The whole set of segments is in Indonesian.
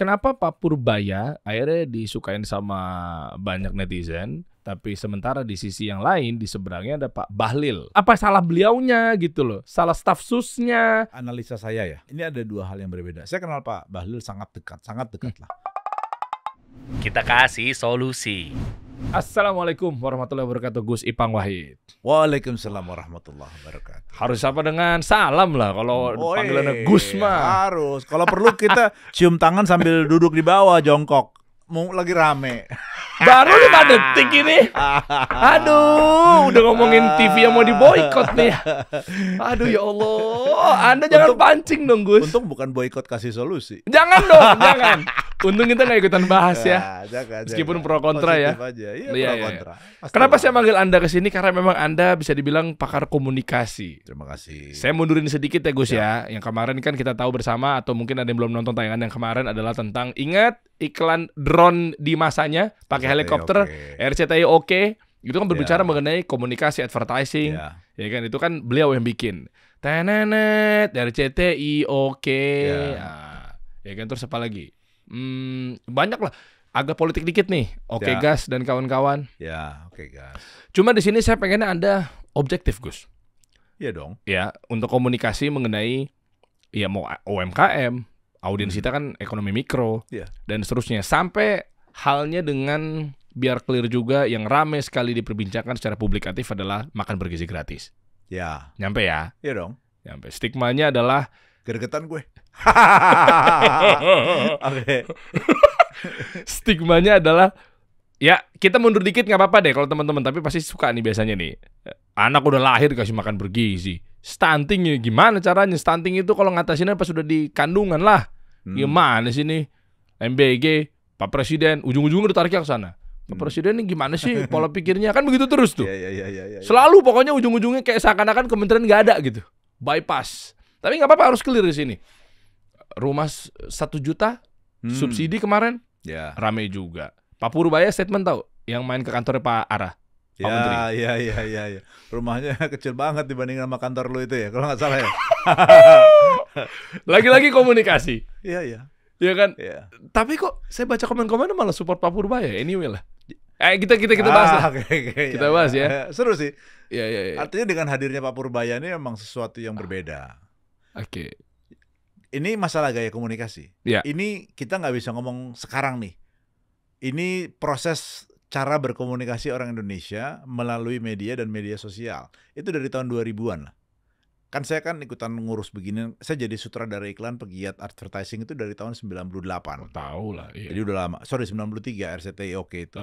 Kenapa Pak Purbaya akhirnya disukain sama banyak netizen, tapi sementara di sisi yang lain di seberangnya ada Pak Bahlil. Apa salah beliaunya gitu loh? Salah staf susnya? Analisa saya ya, ini ada dua hal yang berbeda. Saya kenal Pak Bahlil sangat dekat lah. Kita kasih solusi. Assalamualaikum warahmatullahi wabarakatuh, Gus Ipang Wahid. Waalaikumsalam warahmatullahi wabarakatuh. Harus apa dengan salam lah kalau panggilannya Gus mah. Harus. Kalau perlu kita cium tangan sambil duduk di bawah jongkok. Mau lagi rame. Baru 5 detik ini. Aduh, udah ngomongin TV yang mau diboikot nih. Aduh ya Allah, Anda jangan pancing dong Gus. Untung bukan boikot kasih solusi. Jangan dong, jangan. Untung kita nggak ikutan bahas ya. Jangan. Meskipun pro kontra ya. Iya, Iya, pro iya. kontra. Kenapa saya manggil Anda ke sini? Karena memang Anda bisa dibilang pakar komunikasi. Terima kasih. Saya mundurin sedikit ya Gus ya. Yang kemarin kan kita tahu bersama, atau mungkin ada yang belum nonton tayangan yang kemarin, adalah tentang ingat iklan drone di masanya pakai helikopter, RCTI oke. Itu kan berbicara mengenai komunikasi advertising. Ya kan, itu kan beliau yang bikin. Tenenet RCTI oke. Ya kan, terus apa lagi? Banyak lah. Agak politik dikit nih. Oke Gas dan kawan-kawan. Ya, oke Gas. Cuma di sini saya pengennya Anda objektif Gus. Iya dong. Ya, untuk komunikasi mengenai ya mau UMKM, audiens kita kan ekonomi mikro, dan seterusnya. Sampai halnya dengan, biar clear juga, yang ramai sekali diperbincangkan secara publikatif adalah makan bergizi gratis. Ya. Nyampe ya? Iya dong. Nyampe. Stigmanya adalah gergetan gue. Oke. Stigmanya adalah, ya kita mundur dikit nggak apa-apa deh kalau teman-teman, tapi pasti suka nih biasanya nih. Anak udah lahir dikasih makan bergizi. Stunting ya gimana caranya? Stunting itu kalau ngatasinnya pas sudah di kandungan lah. Gimana sih nih? MBG, Pak Presiden, ujung-ujungnya ditariknya ke sana. Pak Presiden ini gimana sih pola pikirnya? Kan begitu terus tuh. Iya. Selalu pokoknya ujung-ujungnya kayak seakan-akan kementerian nggak ada gitu. Bypass. Tapi nggak apa-apa, harus clear di sini. Rumah 1 juta subsidi kemarin, rame juga. Pak Purbaya statement tahu, yang main ke kantornya Pak Ara. Pak Menteri. Iya. Rumahnya kecil banget dibanding sama kantor lu itu ya, kalau nggak salah ya. Lagi-lagi komunikasi. Iya. Iya kan? Iya. Tapi kok saya baca komen-komen malah support Pak Purbaya. Anyway lah. Kita bahas lah. Kita bahas ya. Seru sih. Iya. Artinya dengan hadirnya Pak Purbaya ini memang sesuatu yang berbeda. Oke. Ini masalah gaya komunikasi. Ini kita nggak bisa ngomong sekarang nih. Ini proses cara berkomunikasi orang Indonesia melalui media dan media sosial. Itu dari tahun 2000-an lah. Kan saya kan ikutan ngurus begini. Saya jadi sutradara iklan pegiat advertising itu dari tahun 98. Tahu lah. Iya. Jadi udah lama. Sorry, 93 RCTI oke itu.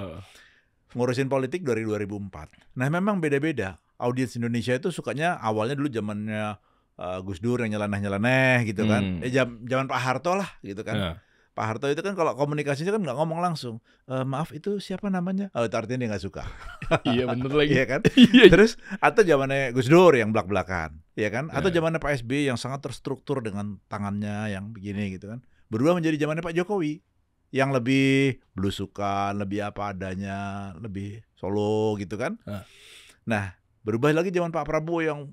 Ngurusin politik dari 2004. Nah memang beda-beda. Audiens Indonesia itu sukanya awalnya dulu zamannya Gus Dur yang nyeleneh gitu kan. Zaman Pak Harto lah gitu kan. Pak Harto itu kan kalau komunikasinya kan nggak ngomong langsung. Maaf itu siapa namanya? Oh itu artinya dia nggak suka. Iya bener lagi. Iya kan? Terus atau zamannya Gus Dur yang belak-belakan, ya kan? Atau zamannya Pak SBY yang sangat terstruktur dengan tangannya yang begini gitu kan. Berubah menjadi zamannya Pak Jokowi yang lebih belusukan, lebih apa adanya, lebih solo gitu kan. Nah berubah lagi zaman Pak Prabowo yang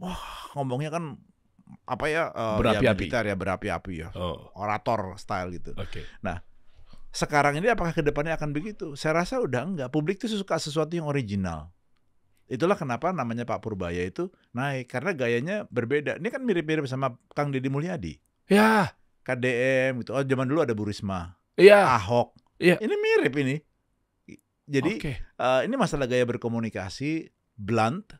ngomongnya kan apa ya, berapi-api ya, orator style gitu. Nah sekarang ini apakah kedepannya akan begitu? Saya rasa udah enggak. Publik tuh suka sesuatu yang original. Itulah kenapa namanya Pak Purbaya itu naik, karena gayanya berbeda. Ini kan mirip-mirip sama Kang Deddy Mulyadi. Ya. KDM gitu. Oh zaman dulu ada Bu Risma. Iya. Ahok. Iya. Ini mirip ini. Jadi ini masalah gaya berkomunikasi, blunt,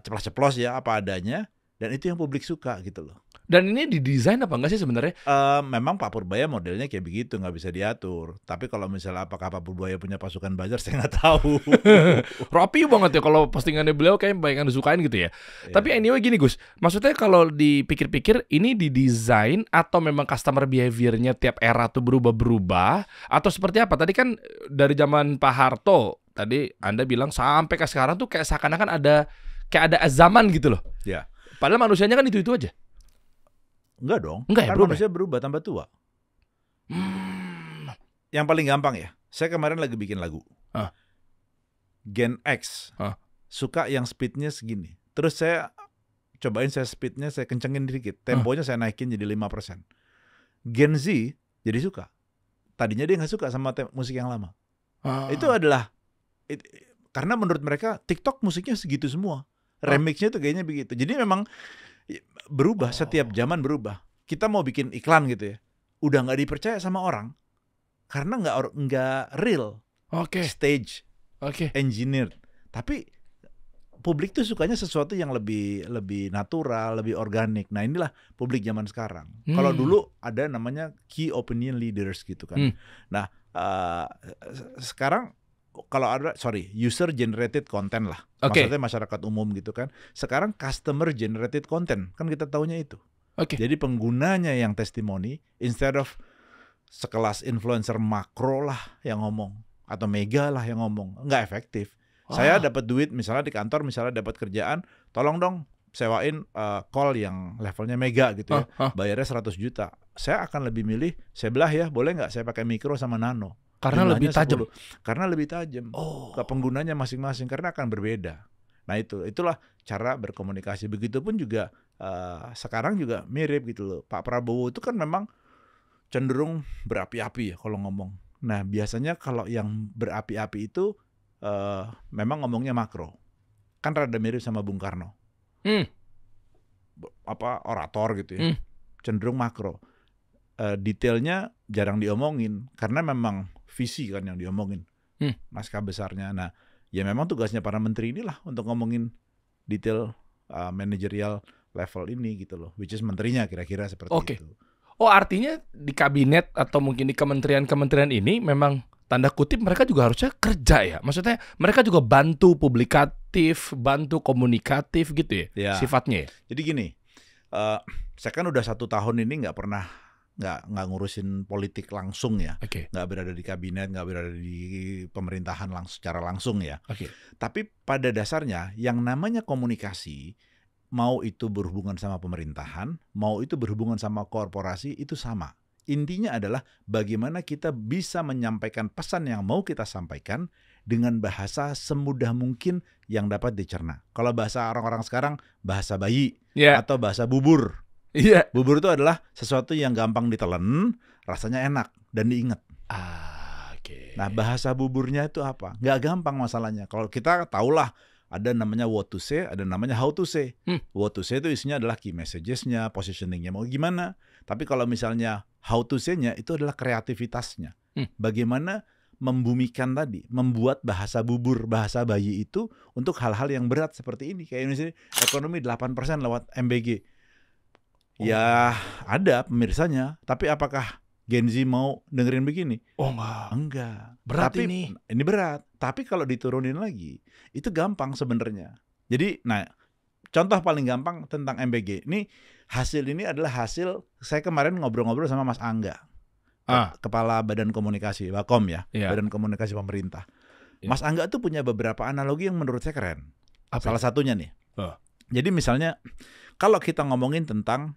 ceplos-ceplos ya apa adanya. Dan itu yang publik suka gitu loh. Dan ini didesain apa enggak sih sebenarnya? Memang Pak Purbaya modelnya kayak begitu, nggak bisa diatur. Tapi kalau misalnya apakah Pak Purbaya punya pasukan buzzer, saya nggak tahu. Rapi banget ya kalau postingannya beliau, kayak banyak yang disukain gitu ya. Tapi anyway gini Gus, maksudnya kalau dipikir-pikir ini didesain atau memang customer behavior-nya tiap era tuh berubah-berubah atau seperti apa? Tadi kan dari zaman Pak Harto, tadi Anda bilang sampai ke sekarang tuh kayak seakan-akan ada zaman gitu loh. Ya. Padahal manusianya kan itu-itu aja. Enggak dong. Enggak ya, kan manusia berubah tambah tua. Yang paling gampang ya, saya kemarin lagi bikin lagu. Gen X suka yang speednya segini. Terus saya cobain, saya speednya saya kencengin dikit. Temponya saya naikin jadi 5%. Gen Z jadi suka. tadinya dia nggak suka sama musik yang lama. Ah. Itu adalah karena menurut mereka TikTok musiknya segitu semua. Remixnya tuh kayaknya begitu. Jadi memang berubah, setiap zaman berubah. Kita mau bikin iklan gitu ya, udah nggak dipercaya sama orang karena nggak real, stage, engineered. Tapi publik tuh sukanya sesuatu yang lebih natural, lebih organik. Nah inilah publik zaman sekarang. Kalau dulu ada namanya key opinion leaders gitu kan. Nah sekarang kalau ada user generated content lah, maksudnya masyarakat umum gitu kan. Sekarang customer generated content kan kita taunya itu. Jadi penggunanya yang testimoni instead of sekelas influencer makro lah yang ngomong atau mega lah yang ngomong, nggak efektif. Saya dapat duit misalnya di kantor, misalnya dapat kerjaan, tolong dong sewain call yang levelnya mega gitu ya, bayarnya 100 juta. Saya akan lebih milih sebelah ya, boleh nggak saya pakai mikro sama nano? Karena lebih tajam. Karena lebih tajam ke penggunanya masing-masing, karena akan berbeda. Nah itulah cara berkomunikasi. Begitupun juga sekarang juga mirip gitu loh. Pak Prabowo itu kan memang cenderung berapi-api ya kalau ngomong. Nah biasanya kalau yang berapi-api itu memang ngomongnya makro, kan rada mirip sama Bung Karno, orator gitu ya, cenderung makro, detailnya jarang diomongin karena memang visi kan yang diomongin, naskah besarnya. Nah ya memang tugasnya para menteri inilah untuk ngomongin detail managerial level ini gitu loh, which is menterinya kira-kira seperti itu. Oh artinya di kabinet atau mungkin di kementerian-kementerian ini memang tanda kutip mereka juga harusnya kerja ya. Maksudnya mereka juga bantu publikatif, bantu komunikatif gitu ya, sifatnya ya. Jadi gini, saya kan udah 1 tahun ini nggak ngurusin politik langsung ya. Nggak berada di kabinet, nggak berada di pemerintahan secara langsung ya. Tapi pada dasarnya yang namanya komunikasi, mau itu berhubungan sama pemerintahan, mau itu berhubungan sama korporasi, itu sama. Intinya adalah bagaimana kita bisa menyampaikan pesan yang mau kita sampaikan dengan bahasa semudah mungkin yang dapat dicerna. Kalau bahasa orang-orang sekarang, bahasa bayi atau bahasa bubur. Bubur itu adalah sesuatu yang gampang ditelan, rasanya enak dan diingat. Nah bahasa buburnya itu apa? Nggak gampang masalahnya. Kalau kita tahulah ada namanya what to say, ada namanya how to say. What to say itu isinya adalah key messages-nya, positioning-nya mau gimana. Tapi kalau misalnya how to say-nya itu adalah kreativitasnya. Bagaimana membumikan tadi, membuat bahasa bubur, bahasa bayi itu untuk hal-hal yang berat seperti ini. Kayak misalnya ekonomi 8% lewat MBG. Ya ada pemirsanya, tapi apakah Gen Z mau dengerin begini? Enggak. Berat tapi, ini berat. Tapi kalau diturunin lagi, itu gampang sebenarnya. Jadi, contoh paling gampang tentang MBG. Hasil ini adalah hasil saya kemarin ngobrol-ngobrol sama Mas Angga, Kepala Badan Komunikasi, Bakom ya, Badan Komunikasi Pemerintah. Mas Angga tuh punya beberapa analogi yang menurut saya keren. Salah satunya nih. Jadi misalnya, kalau kita ngomongin tentang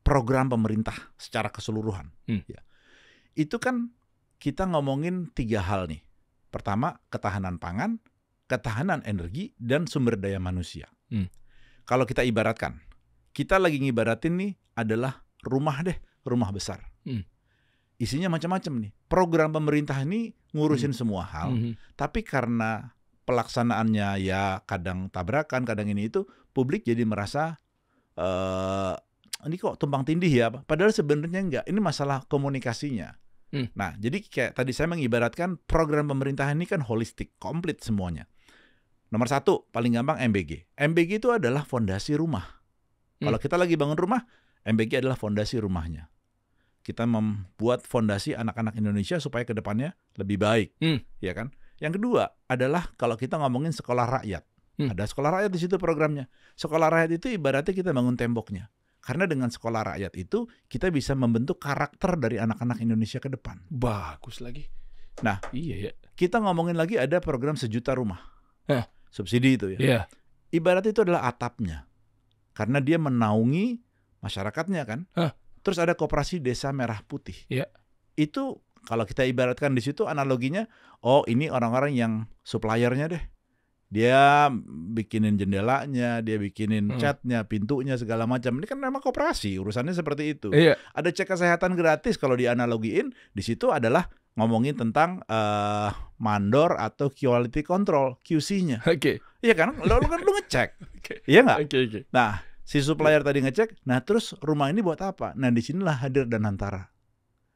program pemerintah secara keseluruhan, itu kan kita ngomongin 3 hal nih. Pertama, ketahanan pangan, ketahanan energi, dan sumber daya manusia. Kalau kita ibaratkan, kita lagi ngibaratin nih adalah rumah besar. Isinya macam-macam nih. Program pemerintah ini ngurusin semua hal, tapi karena pelaksanaannya ya kadang tabrakan, kadang ini itu, publik jadi merasa ini kok tumpang tindih ya, padahal sebenarnya enggak. Ini masalah komunikasinya. Nah, jadi kayak tadi saya mengibaratkan program pemerintahan ini kan holistik, komplit semuanya. Nomor 1, paling gampang MBG. MBG itu adalah fondasi rumah. Kalau kita lagi bangun rumah, MBG adalah fondasi rumahnya. Kita membuat fondasi anak-anak Indonesia supaya ke depannya lebih baik, ya kan? Yang kedua adalah kalau kita ngomongin sekolah rakyat. Ada sekolah rakyat di situ programnya. Sekolah rakyat itu ibaratnya kita bangun temboknya. Karena dengan sekolah rakyat itu kita bisa membentuk karakter dari anak-anak Indonesia ke depan. Bagus lagi. Nah, kita ngomongin lagi ada program 1 juta rumah. Subsidi itu ya. Ibarat itu adalah atapnya. Karena dia menaungi masyarakatnya kan. Terus ada koperasi desa merah putih. Itu kalau kita ibaratkan di situ analoginya, ini orang-orang yang suppliernya deh. Dia bikinin jendelanya, dia bikinin Hmm. catnya, pintunya, segala macam. Ini kan memang koperasi, urusannya seperti itu. Iya. Ada cek kesehatan gratis kalau dianalogiin. Di situ adalah ngomongin tentang mandor atau quality control, QC-nya. Oke. Iya kan? Lu ngecek. Oke. Iya nggak? Oke. Nah, si supplier tadi ngecek. Nah, terus rumah ini buat apa? Nah, di sinilah hadir Danantara.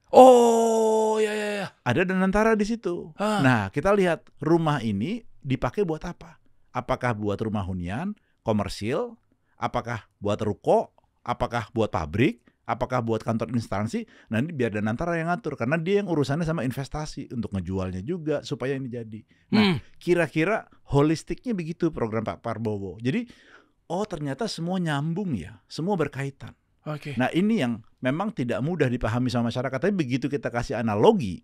Oh, ya. Ada Danantara di situ. Ah. Nah, kita lihat rumah ini dipakai buat apa? Apakah buat rumah hunian, komersil, apakah buat ruko, apakah buat pabrik, apakah buat kantor instansi? Nanti biar Danantara yang ngatur karena dia yang urusannya sama investasi untuk ngejualnya juga supaya ini jadi. Nah, kira-kira holistiknya begitu program Pak Prabowo. Jadi, oh ternyata semua nyambung ya, semua berkaitan. Oke. Nah, ini yang memang tidak mudah dipahami sama masyarakat, tapi begitu kita kasih analogi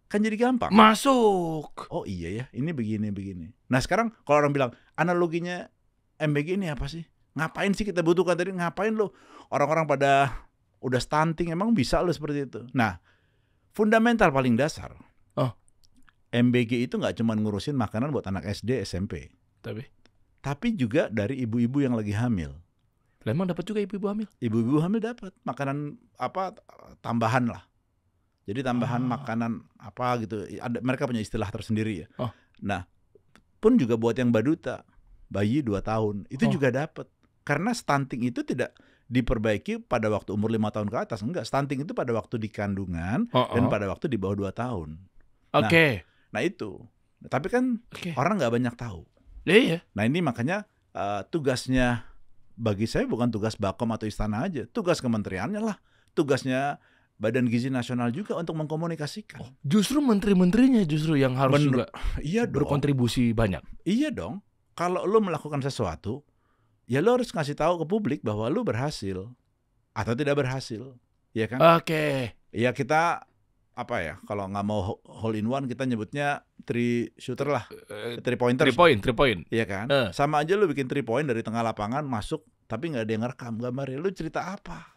kan jadi gampang. Masuk. Oh iya ya, ini begini. Nah sekarang kalau orang bilang analoginya MBG ini apa sih? Ngapain sih kita butuhkan tadi? Ngapain lo? Orang-orang pada udah stunting, emang bisa lo seperti itu? Nah, fundamental paling dasar. Oh. MBG itu nggak cuma ngurusin makanan buat anak SD, SMP, tapi juga dari ibu-ibu yang lagi hamil. Lah, emang dapat juga ibu-ibu hamil? Ibu-ibu hamil dapat makanan apa tambahan lah. Jadi tambahan makanan apa gitu. Mereka punya istilah tersendiri ya. Oh. Nah, pun juga buat yang baduta, bayi 2 tahun, itu juga dapat. Karena stunting itu tidak diperbaiki pada waktu umur 5 tahun ke atas. Enggak, stunting itu pada waktu di kandungan dan pada waktu di bawah 2 tahun. Oke. Nah itu. Tapi kan orang nggak banyak tahu. Iya. Nah ini makanya tugasnya bagi saya bukan tugas Bakom atau istana aja. Tugas kementeriannya lah. Tugasnya Badan Gizi Nasional juga untuk mengkomunikasikan. Justru menteri-menterinya justru yang harus juga iya dong. berkontribusi banyak. Iya dong. Kalau lo melakukan sesuatu, ya lo harus ngasih tahu ke publik bahwa lo berhasil atau tidak berhasil, ya kan? Oke. Ya kita apa ya? Kalau nggak mau hole in one kita nyebutnya 3 shooter lah, 3 pointer. 3 point. Iya kan? Sama aja lo bikin 3 point dari tengah lapangan masuk, tapi nggak ada yang ngerekam gambarnya. Lu cerita apa?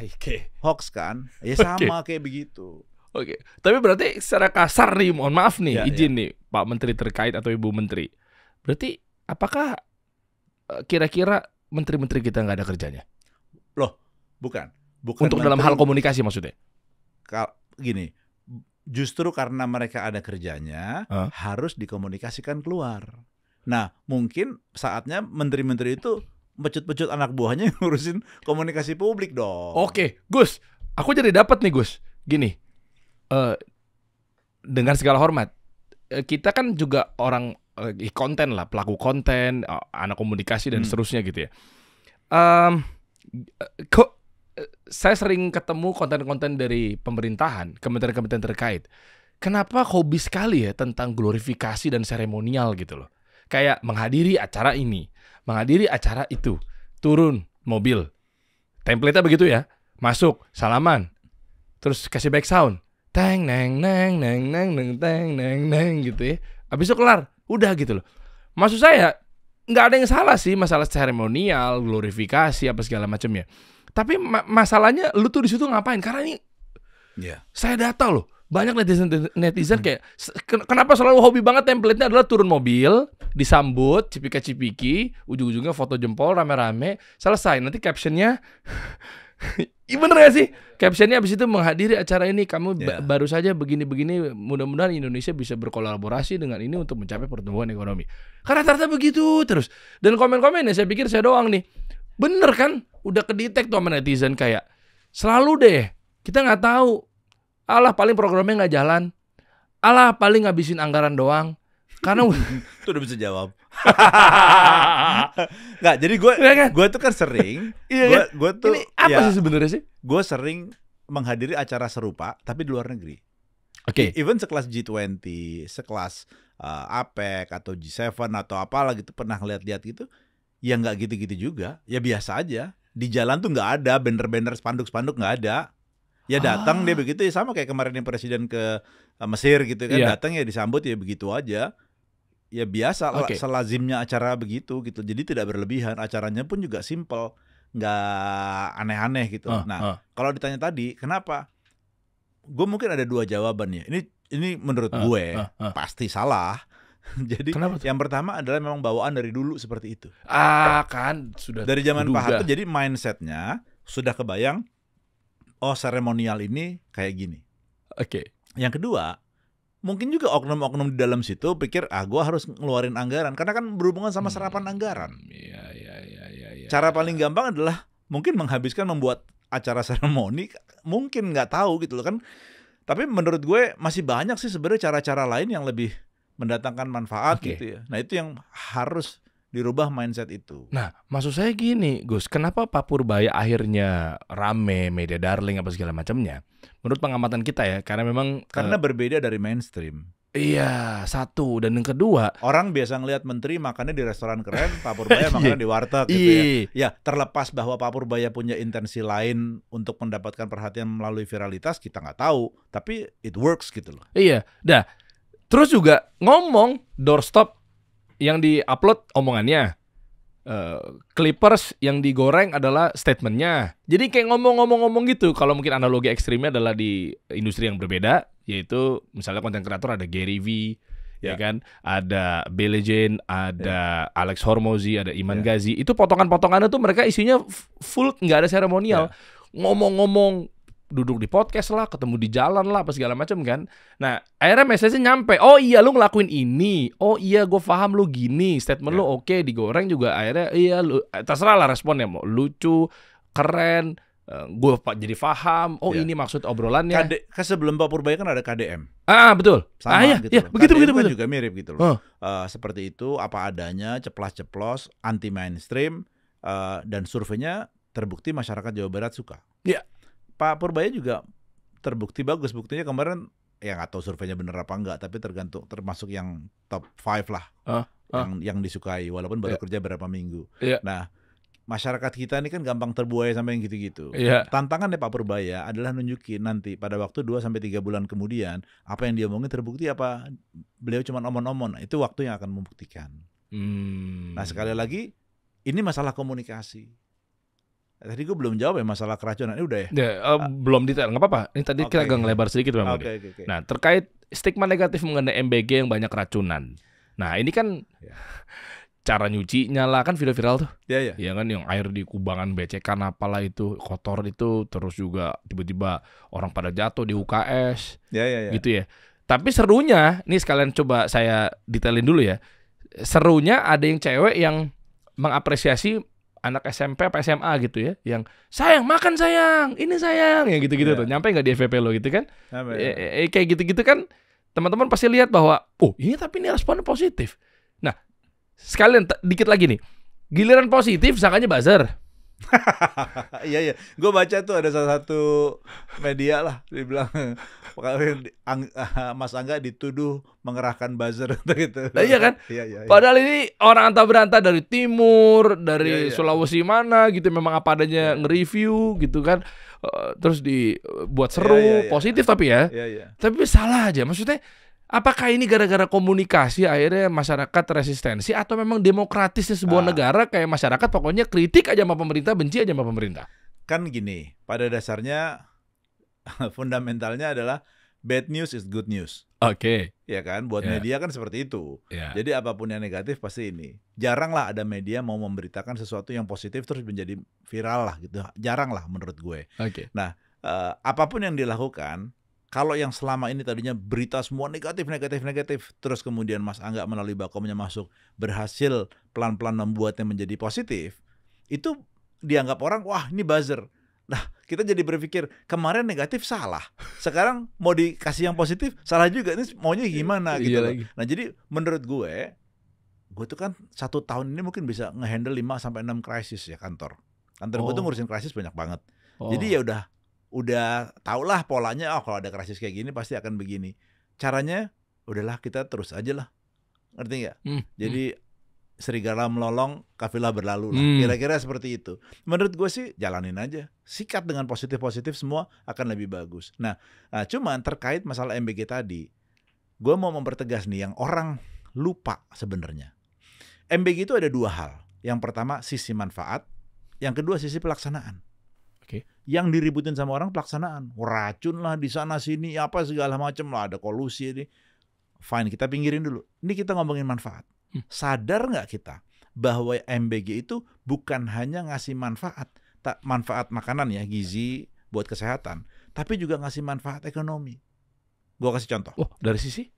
Oke. Hoax kan? Ya sama kayak begitu. Oke. Tapi berarti secara kasar nih, mohon maaf nih, izin nih Pak Menteri terkait atau Ibu Menteri. Berarti apakah kira-kira menteri-menteri kita nggak ada kerjanya? Loh, bukan Untuk menteri, dalam hal komunikasi maksudnya? Gini, justru karena mereka ada kerjanya, harus dikomunikasikan keluar. Nah, mungkin saatnya menteri-menteri itu pecut-pecut anak buahnya yang ngurusin komunikasi publik dong. Oke, Gus, aku jadi dapat nih Gus. Gini, dengan segala hormat, kita kan juga orang konten lah, pelaku konten, anak komunikasi dan seterusnya gitu ya. Kok saya sering ketemu konten-konten dari pemerintahan, kementerian-kementerian terkait. Kenapa hobi sekali ya tentang glorifikasi dan seremonial gitu loh. Kayak menghadiri acara ini, menghadiri acara itu, turun mobil, template-nya begitu ya, masuk, salaman, terus kasih back sound, teng neng neng neng neng neng teng neng neng gitu ya, habis itu kelar, udah gitu loh. Maksud saya nggak ada yang salah sih masalah seremonial, glorifikasi apa segala macamnya. Tapi masalahnya lu tuh di situ ngapain? Karena ini saya data loh. Banyak netizen kayak kenapa selalu hobi banget template-nya adalah turun mobil, disambut, cipika-cipiki, ujung-ujungnya foto jempol rame-rame, selesai. Nanti captionnya bener gak sih? Captionnya abis itu menghadiri acara ini, kamu baru saja begini-begini, mudah-mudahan Indonesia bisa berkolaborasi dengan ini untuk mencapai pertumbuhan ekonomi. Karena rata-rata begitu terus. Dan komen-komennya saya pikir saya doang nih. Bener kan? Udah kedetek tuh sama netizen kayak selalu deh, kita nggak tahu. Alah paling programnya nggak jalan. Alah paling ngabisin anggaran doang. Karena itu udah bisa jawab. Nggak, jadi gue tuh kan sering. Gue tuh ini apa sih sebenarnya sih? Gue sering menghadiri acara serupa tapi di luar negeri. Oke. Even sekelas G20, sekelas APEC atau G7 atau apalah gitu, pernah lihat-lihat gitu. Ya nggak gitu-gitu juga. Ya biasa aja. Di jalan tuh nggak ada banner-banner, spanduk-spanduk nggak ada. Ya datang dia begitu ya, sama kayak kemarin yang presiden ke Mesir gitu kan, datang ya disambut ya begitu aja. Ya biasa selazimnya acara begitu gitu. Jadi tidak berlebihan, acaranya pun juga simple, nggak aneh-aneh gitu. Kalau ditanya tadi kenapa? Gue mungkin ada 2 jawaban ya. Ini menurut gue pasti salah. Jadi Kenapa tuh? yang pertama adalah memang bawaan dari dulu seperti itu. Kan sudah Dari zaman Pak kuduga. Harto, jadi mindsetnya sudah kebayang, oh seremonial ini kayak gini. Oke. Yang kedua, mungkin juga oknum-oknum di dalam situ pikir, gue harus ngeluarin anggaran. Karena kan berhubungan sama serapan anggaran. Iya. Cara paling gampang adalah mungkin menghabiskan membuat acara seremoni, mungkin nggak tahu gitu loh kan. Tapi menurut gue masih banyak sih sebenarnya cara-cara lain yang lebih mendatangkan manfaat Oke. gitu ya. Nah itu yang harus dirubah mindset itu. Nah, maksud saya gini, Gus, kenapa Pak Purbaya akhirnya rame, media darling apa segala macamnya? Menurut pengamatan kita ya, karena memang Karena berbeda dari mainstream. iya, satu, dan yang kedua, Orang biasa ngelihat menteri makannya di restoran keren, Pak Purbaya makannya di warteg gitu ya. Ya, terlepas bahwa Pak Purbaya punya intensi lain untuk mendapatkan perhatian melalui viralitas, kita nggak tahu. Tapi it works gitu loh. iya. Dah, terus juga ngomong doorstop yang di-upload omongannya. Clippers yang digoreng adalah statementnya. Jadi kayak ngomong-ngomong gitu. Kalau mungkin analogi ekstrimnya adalah di industri yang berbeda, yaitu misalnya konten kreator ada Gary V, ya kan, ada Billie Jean, ada Alex Hormozi, ada Iman Ghazi. Itu potongan-potongannya tuh mereka isinya full, nggak ada seremonial. Ngomong-ngomong, duduk di podcast lah, ketemu di jalan lah, apa segala macam kan. Nah, akhirnya message-nya nyampe. Oh iya, lu ngelakuin ini. Oh iya, gue paham lu gini. Statement lu oke, digoreng juga akhirnya iya lu terserah lah responnya, mau lucu, keren, gue jadi paham. Oh ini maksud obrolannya. Sebelum Pak Purbaya kan ada KDM. Betul. Sama Iya, gitu iya, loh. begitu. Kan juga mirip gitu loh. Seperti itu, apa adanya, ceplas-ceplos, anti mainstream, dan surveinya terbukti masyarakat Jawa Barat suka. Iya. Pak Purbaya juga terbukti bagus. Buktinya kemarin, ya nggak tahu surveinya bener apa enggak, tapi termasuk yang top 5 lah, yang disukai, walaupun baru kerja berapa minggu. Nah, masyarakat kita ini kan gampang terbuai sama yang gitu-gitu. Tantangannya Pak Purbaya adalah nunjukin nanti pada waktu 2-3 bulan kemudian, apa yang dia omongin terbukti apa beliau cuma omong-omong. Itu waktu yang akan membuktikan. Nah, sekali lagi, ini masalah komunikasi. Tadi gue belum jawab ya masalah keracunan. Ini udah ya? Belum detail, nggak apa-apa. Ini tadi kita agak ngelebar sedikit Bang Budi. Nah, terkait stigma negatif mengenai MBG yang banyak keracunan. Nah, ini kan cara nyucinya lah, kan viral tuh. Iya. Ya kan, yang air di kubangan becekan apalah itu, kotor itu. Terus juga tiba-tiba orang pada jatuh di UKS. Iya. Gitu ya. Tapi serunya, nih sekalian coba saya detailin dulu ya. Serunya ada yang cewek yang mengapresiasi anak SMP apa SMA gitu ya, yang sayang makan sayang, ini sayang, yang gitu-gitu tuh, nyampe nggak di FVP lo gitu kan? Kayak gitu-gitu kan, teman-teman pasti lihat bahwa, ini tapi ini responnya positif. Nah, sekalian dikit lagi nih, giliran positif, sangkanya buzzer. Iya. Gue baca tuh ada salah satu media lah, dibilang Mas Angga dituduh mengerahkan buzzer gitu. Iya kan? Iya. Padahal ini orang antah berantah dari timur, dari Sulawesi mana gitu, memang apa adanya nge-review gitu kan. Terus dibuat seru, positif tapi ya. Tapi salah aja. Maksudnya apakah ini gara-gara komunikasi akhirnya masyarakat resistensi, atau memang demokratisnya sebuah negara kayak masyarakat pokoknya kritik aja sama pemerintah, benci aja sama pemerintah? Kan gini, pada dasarnya fundamentalnya adalah bad news is good news. Oke. Ya kan, buat media kan seperti itu. Jadi apapun yang negatif pasti ini. Jarang lah ada media mau memberitakan sesuatu yang positif terus menjadi viral lah gitu. Jarang lah menurut gue. Nah, apapun yang dilakukan, kalau yang selama ini tadinya berita semua negatif, terus kemudian Mas Angga melalui Bakomnya masuk, berhasil pelan-pelan membuatnya menjadi positif, itu dianggap orang, wah ini buzzer. Nah, kita jadi berpikir, kemarin negatif salah, sekarang mau dikasih yang positif, salah juga, ini maunya gimana gitu. Nah, jadi menurut gue tuh kan 1 tahun ini mungkin bisa ngehandle 5-6 krisis ya kantor. Kantor gue tuh ngurusin krisis banyak banget. Jadi ya udah tau lah polanya, kalau ada krisis kayak gini pasti akan begini. Caranya udahlah kita terus aja lah, ngerti nggak? Jadi serigala melolong, kafilah berlalu lah. Kira-kira seperti itu. Menurut gue sih jalanin aja, sikat dengan positif-positif, semua akan lebih bagus. Nah, cuman terkait masalah MBG tadi, gue mau mempertegas nih yang orang lupa sebenarnya. MBG itu ada 2 hal. Yang pertama sisi manfaat, yang kedua sisi pelaksanaan. Yang diributin sama orang pelaksanaan, racun lah di sana sini, apa segala macam lah, ada kolusi ini. fine, kita pinggirin dulu. Ini kita ngomongin manfaat. Sadar nggak kita bahwa MBG itu bukan hanya ngasih manfaat makanan ya, gizi buat kesehatan, tapi juga ngasih manfaat ekonomi. Gua kasih contoh. Dari sisi?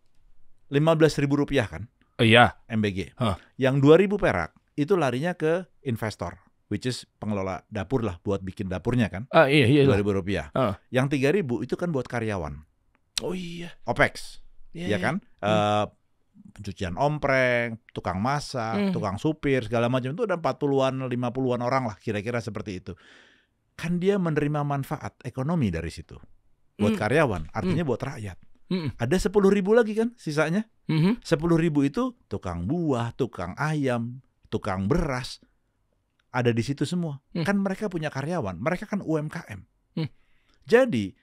Rp15.000 kan? Iya. MBG. Yang 2.000 perak itu larinya ke investor, which is pengelola dapur lah, buat bikin dapurnya kan? Iya. Rp2.000. Yang 3.000 itu kan buat karyawan. Oh iya. OPEX. Ya kan? Pencucian ompreng, tukang masak, tukang supir, segala macam itu ada 40-an, 50-an orang lah kira-kira seperti itu. Kan dia menerima manfaat ekonomi dari situ. Buat karyawan, artinya buat rakyat. Ada 10.000 lagi kan sisanya. 10.000 itu tukang buah, tukang ayam, tukang beras. Ada di situ semua. Kan mereka punya karyawan, mereka kan UMKM. Jadi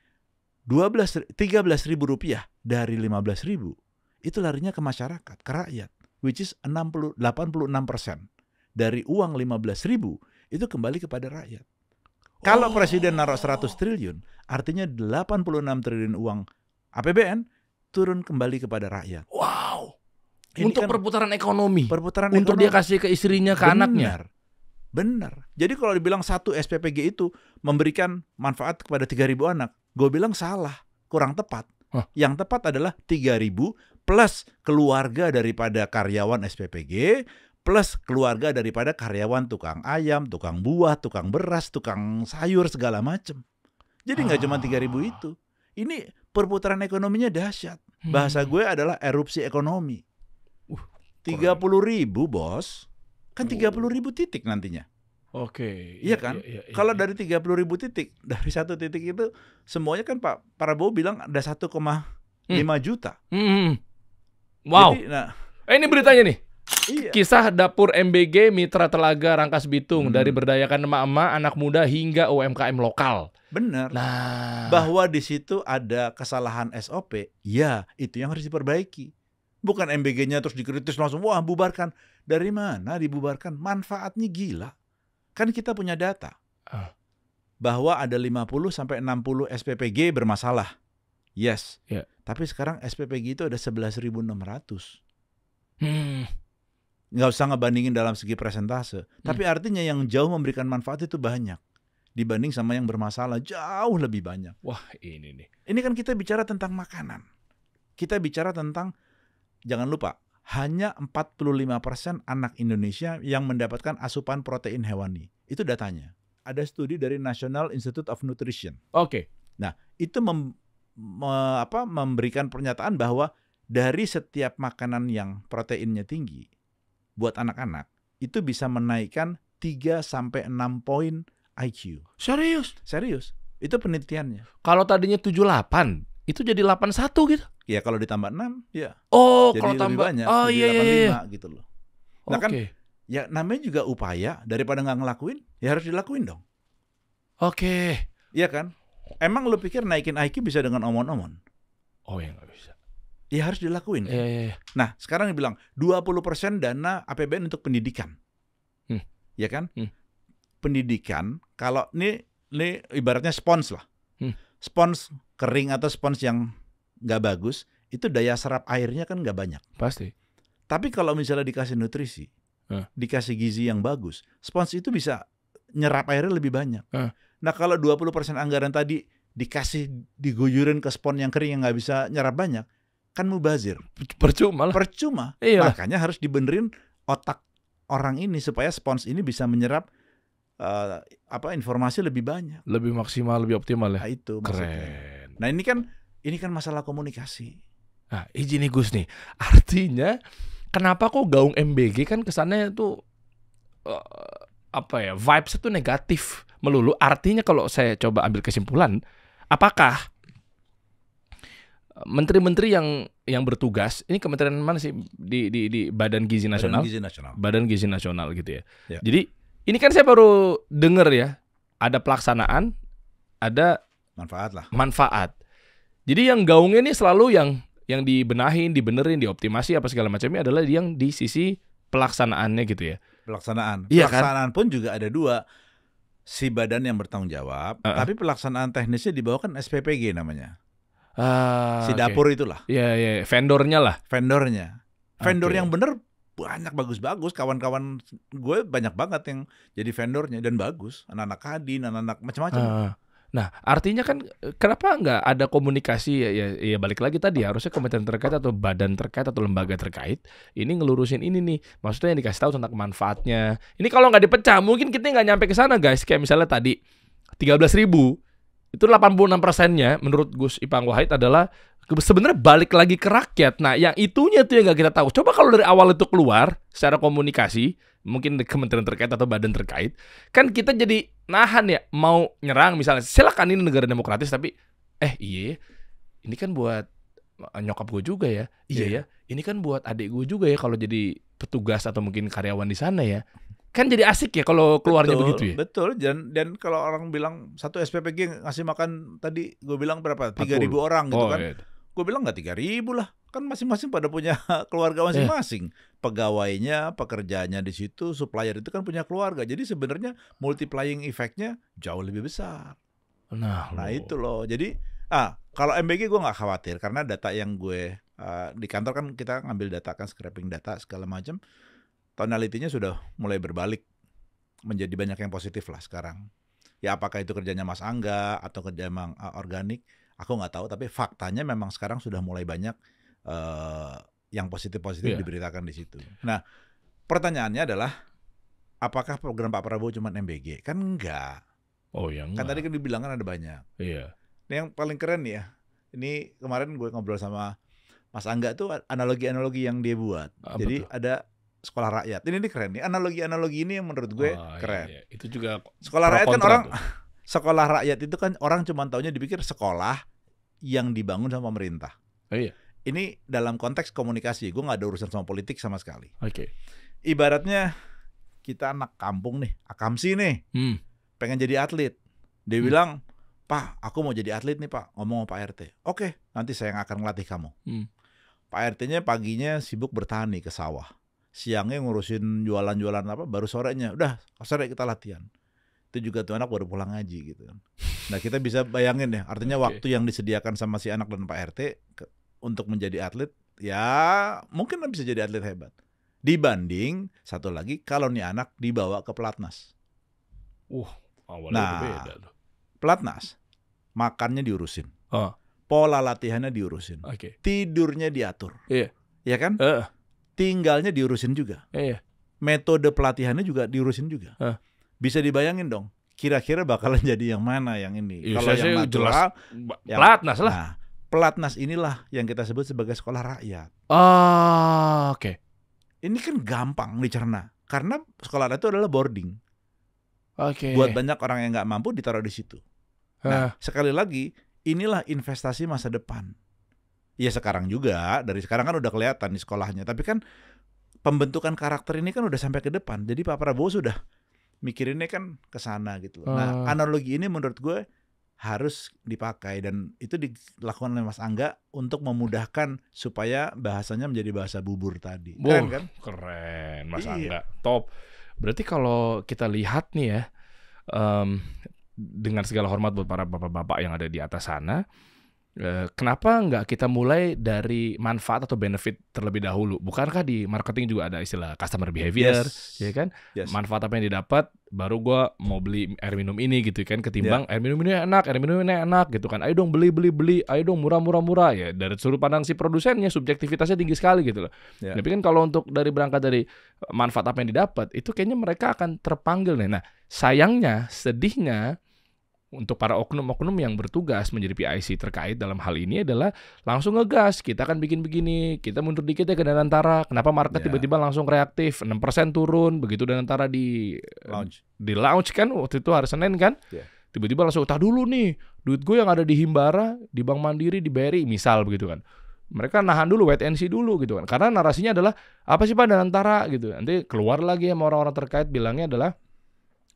Rp13.000 dari 15.000 itu larinya ke masyarakat, ke rakyat, which is 86% dari uang 15.000 itu kembali kepada rakyat. Kalau presiden naruh 100 triliun, artinya 86 triliun uang APBN turun kembali kepada rakyat. Wow. Ini Untuk kan perputaran ekonomi. ekonomi. Untuk dia kasih ke istrinya, ke anaknya. Benar. Jadi kalau dibilang satu SPPG itu memberikan manfaat kepada 3.000 anak, gue bilang salah, kurang tepat. Yang tepat adalah 3.000 plus keluarga daripada karyawan SPPG, plus keluarga daripada karyawan tukang ayam, tukang buah, tukang beras, tukang sayur, segala macam. Jadi nggak cuma 3.000 itu. Ini perputaran ekonominya dahsyat. Bahasa gue adalah erupsi ekonomi. 30.000 bos, kan 30.000 titik nantinya. Oke. Iya kan? Kalau dari 30.000 titik, dari satu titik itu semuanya kan Pak Prabowo bilang ada 1,5 juta. Wow. Jadi, Ini beritanya nih. Iya. Kisah dapur MBG Mitra Telaga Rangkas Bitung, dari berdayakan emak-emak, anak muda hingga UMKM lokal. Benar. Nah, bahwa di situ ada kesalahan SOP, ya itu yang harus diperbaiki. Bukan MBG-nya terus dikritis langsung, wah bubarkan. Dari mana dibubarkan? Manfaatnya gila. Kan kita punya data bahwa ada 50-60 SPPG bermasalah. Yes. Ya. Tapi sekarang SPPG itu ada 11.600. Nggak usah ngebandingin dalam segi persentase. Tapi artinya yang jauh memberikan manfaat itu banyak. Dibanding sama yang bermasalah, jauh lebih banyak. Wah ini nih. Ini kan kita bicara tentang makanan. Kita bicara tentang, jangan lupa, hanya 45% anak Indonesia yang mendapatkan asupan protein hewani. Itu datanya. Ada studi dari National Institute of Nutrition. Oke. Nah, itu memberikan pernyataan bahwa dari setiap makanan yang proteinnya tinggi, buat anak-anak, itu bisa menaikkan 3-6 poin IQ. Serius. Itu penelitiannya. Kalau tadinya 78, itu jadi 81 gitu. Ya kalau ditambah 6, ya. Oh, jadi kalau lebih tambah banyak, iya jadi 85 gitu loh. Nah kan, Oke. ya namanya juga upaya, daripada nggak ngelakuin, ya harus dilakuin dong. Oke. Iya kan? Emang lu pikir naikin IQ bisa dengan omon-omon? Oh ya nggak bisa. Ya harus dilakuin. Iya. Nah sekarang dibilang 20% dana APBN untuk pendidikan. Ya kan? Pendidikan, kalau ini ibaratnya spons lah. Spons kering atau spons yang nggak bagus, itu daya serap airnya kan nggak banyak. Pasti. Tapi kalau misalnya dikasih nutrisi, dikasih gizi yang bagus, spons itu bisa nyerap airnya lebih banyak. Nah kalau 20% anggaran tadi diguyurin ke spons yang kering yang nggak bisa nyerap banyak, kan mubazir. Percuma. Iya. Makanya harus dibenerin otak orang ini supaya spons ini bisa menyerap informasi lebih banyak, lebih maksimal, lebih optimal ya. Nah, itu maksudnya. Keren. Nah ini kan masalah komunikasi. Nah izin nih Gus nih, artinya kenapa kok gaung MBG kan kesannya itu vibes itu negatif melulu. Artinya kalau saya coba ambil kesimpulan, apakah menteri-menteri yang bertugas ini kementerian mana sih di Badan Gizi Nasional? Badan Gizi Nasional gitu ya. Jadi ini kan saya baru dengar ya, ada pelaksanaan, ada manfaat. Jadi yang gaungnya ini selalu yang dibenahin, dibenerin, dioptimasi apa segala macamnya adalah yang di sisi pelaksanaannya gitu ya. Pelaksanaan. Iya, pelaksanaan kan? Pun juga ada dua. Si badan yang bertanggung jawab, tapi pelaksanaan teknisnya di bawah kan SPPG namanya. Si dapur itulah. Iya, vendornya lah. Vendor Oke. yang bener banyak bagus-bagus. Kawan-kawan gue banyak banget yang jadi vendornya dan bagus. Anak-anak Kadin, anak-anak macam-macam. Nah, artinya kan kenapa nggak ada komunikasi ya balik lagi tadi harusnya kementerian terkait atau badan terkait atau lembaga terkait ini ngelurusin ini nih. Maksudnya yang dikasih tahu tentang manfaatnya. Ini kalau nggak dipecah mungkin kita nggak nyampe ke sana guys. Kayak misalnya tadi 13.000 itu 86%-nya menurut Gus Ipang Wahid adalah sebenarnya balik lagi ke rakyat. Nah, yang itunya tuh yang nggak kita tahu. Coba kalau dari awal itu keluar secara komunikasi, mungkin kementerian terkait atau badan terkait, kan kita jadi nahan ya mau nyerang misalnya. Silakan ini negara demokratis tapi iya ini kan buat nyokap gue juga ya. Iya ya. Ini kan buat adik gue juga ya kalau jadi petugas atau mungkin karyawan di sana ya. Kan jadi asik ya kalau keluarnya begitu ya. Betul. Dan kalau orang bilang satu SPPG ngasih makan tadi gue bilang berapa? 3.000 orang gitu kan. Iya. Gue bilang nggak 3.000 lah. Kan masing-masing pada punya keluarga masing-masing. Pegawainya, pekerjaannya di situ, supplier itu kan punya keluarga. Jadi sebenarnya multiplying effect-nya jauh lebih besar. Nah itu loh. Jadi kalau MBG gue nggak khawatir karena data yang gue di kantor kan kita ngambil data kan, scraping data segala macam. Tonalitinya sudah mulai berbalik menjadi banyak yang positif lah sekarang. Ya apakah itu kerjanya Mas Angga atau kerja memang organik, aku nggak tahu. Tapi faktanya memang sekarang sudah mulai banyak yang positif-positif diberitakan di situ. Nah pertanyaannya adalah apakah program Pak Prabowo cuma MBG? Kan enggak. Oh ya enggak. Kan tadi kan dibilang kan ada banyak. Iya. Yang paling keren nih ya, ini kemarin gue ngobrol sama Mas Angga tuh analogi-analogi yang dia buat. Jadi ada sekolah rakyat. Ini keren nih. Analogi-analogi ini yang menurut gue keren. Iya. Itu juga sekolah rakyat kan orang sekolah rakyat itu kan orang cuma taunya dipikir sekolah yang dibangun sama pemerintah. Iya. Ini dalam konteks komunikasi. Gue nggak ada urusan sama politik sama sekali. Oke. Ibaratnya kita anak kampung nih, akamsi nih, pengen jadi atlet. Dia bilang, Pak, aku mau jadi atlet nih Pak. Ngomong sama Pak RT. Oke, nanti saya yang akan ngelatih kamu. Pak RT-nya paginya sibuk bertani ke sawah. Siangnya ngurusin jualan-jualan apa, baru sorenya udah sore kita latihan. Itu juga tuh anak baru pulang ngaji gitu. Nah kita bisa bayangin ya, artinya waktu yang disediakan sama si anak dan Pak RT untuk menjadi atlet, ya mungkin bisa jadi atlet hebat. Dibanding satu lagi kalau nih anak dibawa ke pelatnas. Awalnya beda tuh. Pelatnas makannya diurusin, pola latihannya diurusin, tidurnya diatur, ya kan? Tinggalnya diurusin juga. Metode pelatihannya juga diurusin juga. Bisa dibayangin dong, kira-kira bakalan jadi yang mana yang ini? Kalau yang natural, pelatnas lah. Nah, pelatnas inilah yang kita sebut sebagai sekolah rakyat. Oke. Ini kan gampang dicerna, karena sekolah rakyat itu adalah boarding. Oke. Buat banyak orang yang nggak mampu ditaruh di situ. Nah, sekali lagi, inilah investasi masa depan. Ya sekarang juga, dari sekarang kan udah kelihatan di sekolahnya. Tapi kan pembentukan karakter ini kan udah sampai ke depan. Jadi Pak Prabowo sudah mikirinnya kan ke sana gitu. Nah analogi ini menurut gue harus dipakai. Dan itu dilakukan oleh Mas Angga untuk memudahkan supaya bahasanya menjadi bahasa bubur tadi. Keren kan? Keren Mas Angga, top. Berarti kalau kita lihat nih ya, dengan segala hormat buat para bapak-bapak yang ada di atas sana, kenapa nggak kita mulai dari manfaat atau benefit terlebih dahulu? Bukankah di marketing juga ada istilah customer behavior, ya kan? Manfaat apa yang didapat, baru gue mau beli air minum ini gitu kan, ketimbang air minum ini enak gitu kan. Ayo dong beli, ayo dong murah. Ya dari sudut pandang si produsennya, subjektivitasnya tinggi sekali gitu loh. Tapi kan kalau untuk berangkat dari manfaat apa yang didapat, itu kayaknya mereka akan terpanggil nih. Nah sayangnya, sedihnya, untuk para oknum-oknum yang bertugas menjadi PIC terkait dalam hal ini adalah langsung ngegas, kita akan bikin begini, kita mundur dikit ya ke Danantara. Kenapa market tiba-tiba langsung reaktif, 6% turun, begitu Danantara di launch kan, waktu itu hari Senin kan, tiba-tiba langsung, tak dulu nih, duit gue yang ada di Himbara, di Bank Mandiri, di BRI, misal begitu kan. Mereka nahan dulu, wait and see dulu gitu kan. Karena narasinya adalah, apa sih Pak Danantara gitu. Nanti keluar lagi sama orang-orang terkait bilangnya adalah,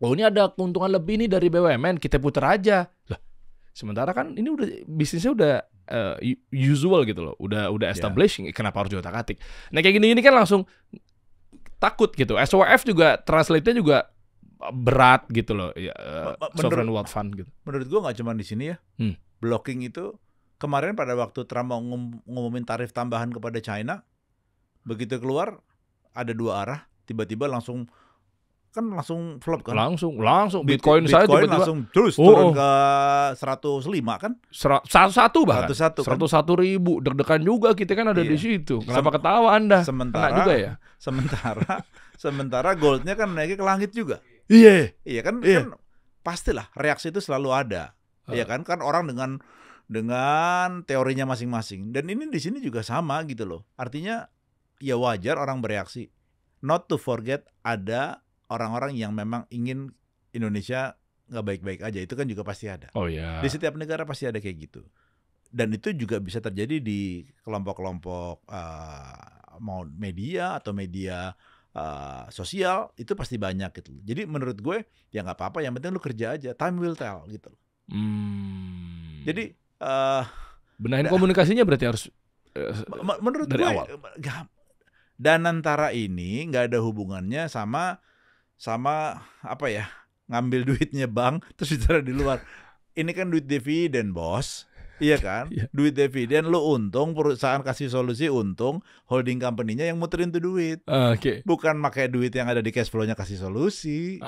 oh ini ada keuntungan lebih nih dari BUMN, kita putar aja. Lah, sementara kan ini udah bisnisnya udah usual gitu loh, udah established, kenapa harus diotak-atik? Nah kayak gini kan langsung takut gitu. SWF juga translate-nya juga berat gitu loh, sovereign wealth fund gitu. Menurut gua nggak cuma di sini ya. Blocking itu kemarin pada waktu Trump mau ngumumin tarif tambahan kepada China, begitu keluar ada dua arah, tiba-tiba langsung flop kan? Langsung Bitcoin saya tiba-tiba langsung terus turun ke 105 kan? 101 bahkan. 101 kan? 101.000. Deg-degan juga kita kan ada di situ. Kenapa ketawa Anda? Sementara kena juga ya? Sementara goldnya kan naiknya ke langit juga. Iya. Iya kan? Iya. Kan pastilah reaksi itu selalu ada. Iya kan? Kan orang dengan teorinya masing-masing. Dan ini di sini juga sama gitu loh. Artinya ya wajar orang bereaksi. Not to forget ada orang-orang yang memang ingin Indonesia nggak baik-baik aja. Itu kan juga pasti ada. Oh ya. Di setiap negara pasti ada kayak gitu. Dan itu juga bisa terjadi di kelompok-kelompok mau media atau media sosial, itu pasti banyak gitu. Jadi menurut gue ya nggak apa-apa, yang penting lu kerja aja, time will tell gitu. Jadi benahin komunikasinya berarti harus menurut dari gue awal. Danantara ini nggak ada hubungannya sama apa ya, ngambil duitnya bank terus ditaruh di luar. Ini kan duit dividen, bos. Iya kan? Duit dividen lu untung, perusahaan kasih solusi untung, holding company-nya yang muterin tuh duit. Bukan pakai duit yang ada di cash flow-nya kasih solusi.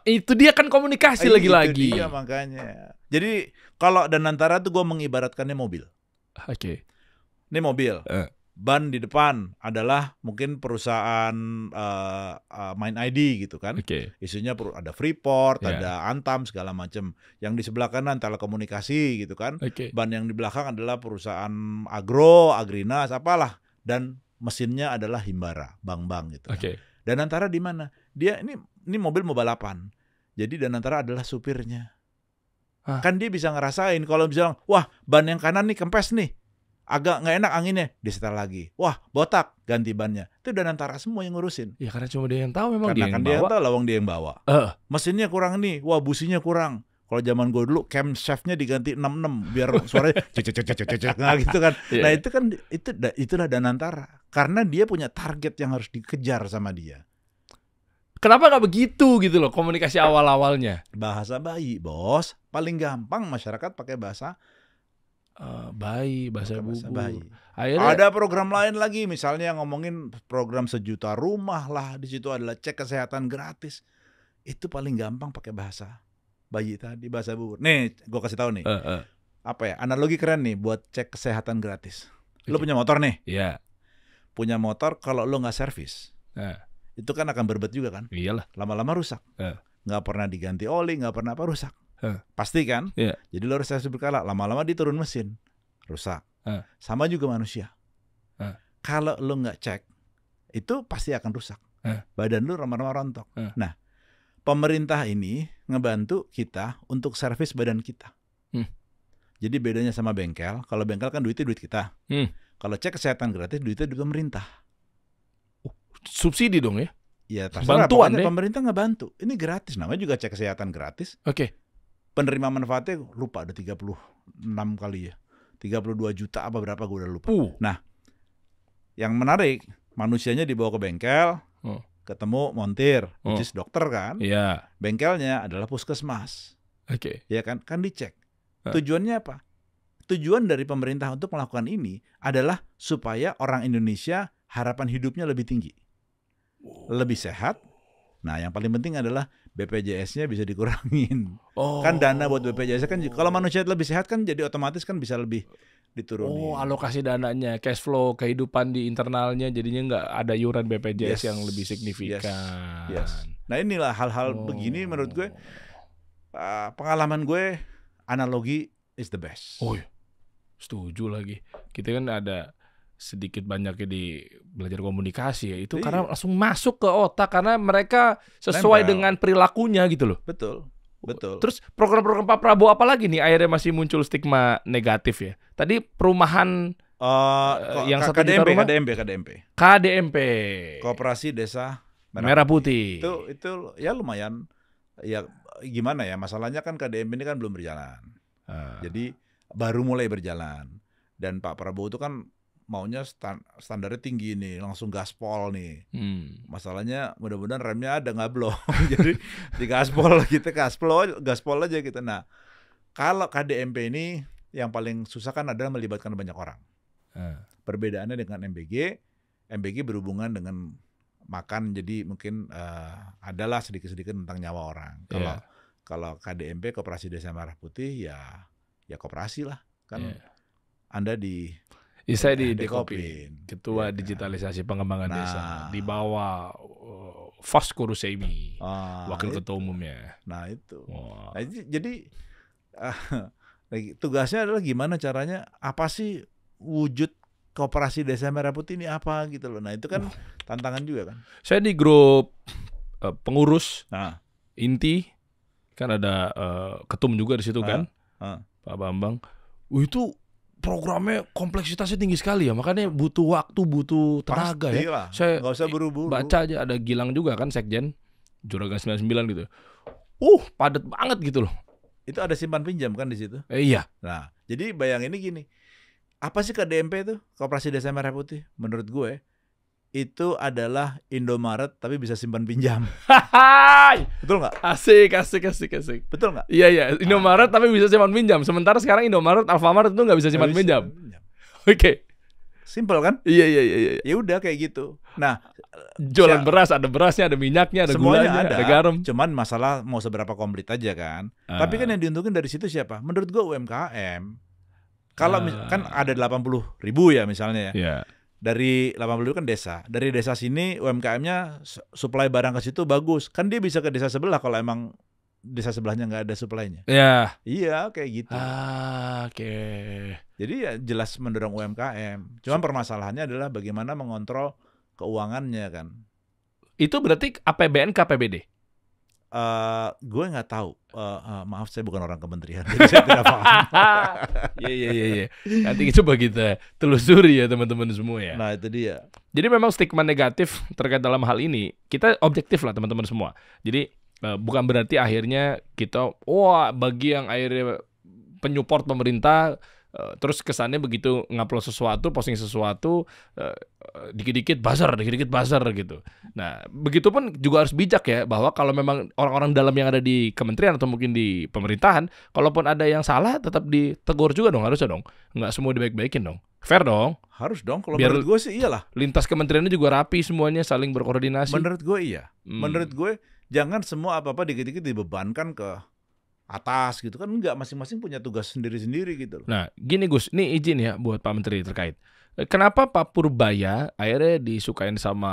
Itu dia kan komunikasi lagi-lagi. Itu dia makanya. Jadi kalau Danantara tuh gue mengibaratkannya mobil. Ini mobil. Ban di depan adalah mungkin perusahaan Mind ID gitu kan. Isunya ada Freeport, ada Antam segala macam. Yang di sebelah kanan telekomunikasi gitu kan. Ban yang di belakang adalah perusahaan Agrinas, apalah. Dan mesinnya adalah Himbara, bank-bank gitu. Danantara di mana? Dia ini mobil mau balapan. Jadi Danantara adalah supirnya. Kan dia bisa ngerasain kalau misalnya, wah ban yang kanan nih kempes nih. Agak nggak enak anginnya, disetel lagi. Wah, botak, ganti bannya. Itu Danantara semua yang ngurusin. Ya karena cuma dia yang tahu, memang karena dia kan yang bawa. Dia tahu, lawang dia yang bawa. Mesinnya kurang nih, wah businya kurang. Kalau zaman gue dulu, camshaftnya diganti 66 biar suaranya cecek gitu kan. Nah itu kan itulah Danantara. Karena dia punya target yang harus dikejar sama dia. Kenapa nggak begitu gitu loh komunikasi awal-awalnya? Bahasa bayi, bos. Paling gampang masyarakat pakai bahasa bahasa bayi. Akhirnya, ada program lain lagi, misalnya ngomongin program 1 juta rumah lah, di situ adalah cek kesehatan gratis. Itu paling gampang pakai bahasa bayi tadi, bahasa bubur. Nih, gue kasih tahu nih. Apa ya? Analogi keren nih buat cek kesehatan gratis. Lo punya motor nih? Iya. Punya motor, kalau lo nggak servis, itu kan akan berbet juga kan? Iyalah. Lama-lama rusak. Nggak pernah diganti oli, nggak pernah rusak. Pasti kan? Jadi lo harus servis berkala. Lama-lama dia turun mesin, rusak. Sama juga manusia. Kalau lo nggak cek, itu pasti akan rusak. Badan lo lama-lama rontok. Nah, pemerintah ini ngebantu kita untuk servis badan kita. Jadi bedanya sama bengkel, kalau bengkel kan duitnya duit kita. Kalau cek kesehatan gratis, duitnya duit pemerintah. Subsidi dong ya? Ya terserah, bantuan deh. Pemerintah ngebantu. Ini gratis, namanya juga cek kesehatan gratis. Penerima manfaatnya lupa, ada 36 kali ya. 32 juta apa berapa gue udah lupa. Nah, yang menarik, manusianya dibawa ke bengkel, ketemu montir, which is dokter kan. Bengkelnya adalah puskesmas. Ya kan dicek. Tujuannya apa? Tujuan dari pemerintah untuk melakukan ini adalah supaya orang Indonesia harapan hidupnya lebih tinggi. Lebih sehat. Nah, yang paling penting adalah BPJS-nya bisa dikurangin. Kan dana buat BPJS kan, kalau manusia lebih sehat kan jadi otomatis kan bisa lebih diturunin. Alokasi dananya, cash flow, kehidupan di internalnya jadinya nggak ada iuran BPJS yang lebih signifikan. Nah, inilah hal-hal begini menurut gue, pengalaman gue, analogi is the best. Setuju lagi. Kita kan ada sedikit banyaknya di belajar komunikasi ya, itu karena langsung masuk ke otak karena mereka sesuai dengan perilakunya gitu loh. Betul. Terus program-program Pak Prabowo apa lagi nih akhirnya masih muncul stigma negatif ya? Tadi perumahan yang 1 juta rumah, KDMP, Koperasi Desa Merah Putih. Itu ya lumayan. Ya gimana ya, masalahnya kan KDMP ini kan belum berjalan. Jadi baru mulai berjalan. Dan Pak Prabowo itu kan maunya standarnya tinggi nih, langsung gaspol nih. Masalahnya mudah-mudahan remnya ada nggak blong. Jadi di gaspol kita gaspol aja gitu. Nah, kalau KDMP ini yang paling susah kan adalah melibatkan banyak orang. Perbedaannya dengan MBG berhubungan dengan makan, jadi mungkin adalah sedikit-sedikit tentang nyawa orang. Kalau KDMP, Koperasi Desa Merah Putih, ya koperasi lah kan. Anda saya di Dekopin, Ketua Digitalisasi Pengembangan Desa, di bawah Fasco Rusemi, wakil ketua umumnya. Nah itu. Nah, jadi tugasnya adalah gimana caranya, apa sih wujud Koperasi Desa Merah Putih ini apa gitu loh. Nah itu kan tantangan juga kan. Saya di grup pengurus inti kan ada ketum juga di situ kan, Pak Bambang. Itu programnya kompleksitasnya tinggi sekali ya, makanya butuh waktu, butuh tenaga. Pastilah. Saya nggak usah buru-buru. Baca aja ada Gilang juga kan, Sekjen Juragan 99 gitu. Padat banget gitu loh. Itu ada simpan pinjam kan di situ. Iya. Nah, jadi bayanginnya gini. Apa sih KDMP itu? Koperasi Desa Merah Putih. Menurut gue itu adalah Indomaret tapi bisa simpan pinjam. Betul nggak? Asik. Betul nggak? Iya. Indomaret tapi bisa simpan pinjam. Sementara sekarang Indomaret, Alfamart itu nggak bisa simpan pinjam. Oke. Simpel kan? Iya. Ya udah kayak gitu. Nah, jualan beras, ada berasnya, ada minyaknya, ada gulanya, ada garam. Cuman masalah mau seberapa komplit aja kan. Tapi kan yang diuntungkan dari situ siapa? Menurut gue UMKM. Kalau kan ada 80.000 ya misalnya ya. Yeah. Dari 80.000 kan desa. Dari desa sini UMKM-nya supply barang ke situ bagus. Kan dia bisa ke desa sebelah kalau emang desa sebelahnya nggak ada supply-nya. Yeah. Iya, kayak gitu. Oke. Jadi ya jelas mendorong UMKM. Cuman permasalahannya adalah bagaimana mengontrol keuangannya kan. Itu berarti APBN ke APBD? Gue nggak tahu. Maaf, saya bukan orang kementerian, jadi saya tidak paham. Iya. Nanti coba kita telusuri ya teman-teman semua ya. Nah itu dia. Jadi memang stigma negatif terkait dalam hal ini, kita objektif lah teman-teman semua. Jadi bukan berarti akhirnya kita, bagi yang akhirnya penyupport pemerintah, terus kesannya begitu ngupload sesuatu, posting sesuatu, dikit-dikit buzzer gitu. Nah, begitupun juga harus bijak ya, bahwa kalau memang orang-orang dalam yang ada di kementerian atau mungkin di pemerintahan, kalaupun ada yang salah tetap ditegur juga dong, harusnya dong. Nggak semua dibaik-baikin dong. Fair dong. Harus dong, kalau menurut gue sih iyalah. Lintas kementeriannya juga rapi semuanya, saling berkoordinasi. Menurut gue iya. Menurut gue jangan semua apa-apa dikit-dikit dibebankan ke atas gitu kan, enggak, masing-masing punya tugas sendiri-sendiri gitu loh. Nah, gini Gus, ini izin ya buat Pak Menteri terkait. Kenapa Pak Purbaya akhirnya disukain sama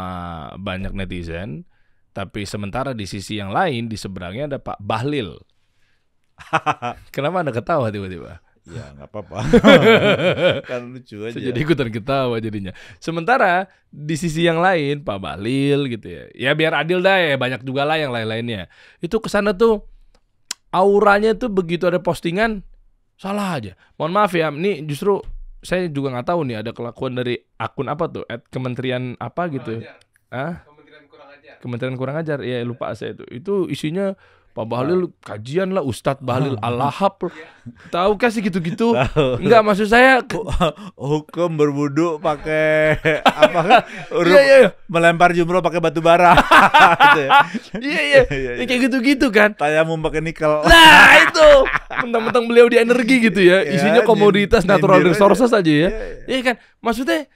banyak netizen, tapi sementara di sisi yang lain di seberangnya ada Pak Bahlil. Kenapa Anda ketawa tiba-tiba? Ya nggak apa-apa. Kan lucu aja. Jadi ikutan ketawa jadinya. Sementara di sisi yang lain Pak Bahlil gitu ya. Ya biar adil dah ya, banyak juga lah yang lain-lainnya. Itu kesana tuh auranya tuh begitu ada postingan salah aja. Mohon maaf ya, ini justru saya juga nggak tahu nih ada kelakuan dari akun apa tuh, @kementerian apa gitu. Kementerian kurang ajar. Ya lupa saya itu. Itu isinya Pak Bahlil kajian lah, Ustadz Bahlil Al-Lahab. Tahu kasih gitu-gitu. Enggak, maksud saya hukum berwudu pakai apa kan? Iya. Melempar jumroh pakai batu bara. Gitu ya. Iya. Kayak gitu-gitu kan. Tayamum pakai nikel. Nah, itu. Mentang-mentang beliau di energi gitu ya. Isinya komoditas natural resources aja ya. Iya kan? Maksudnya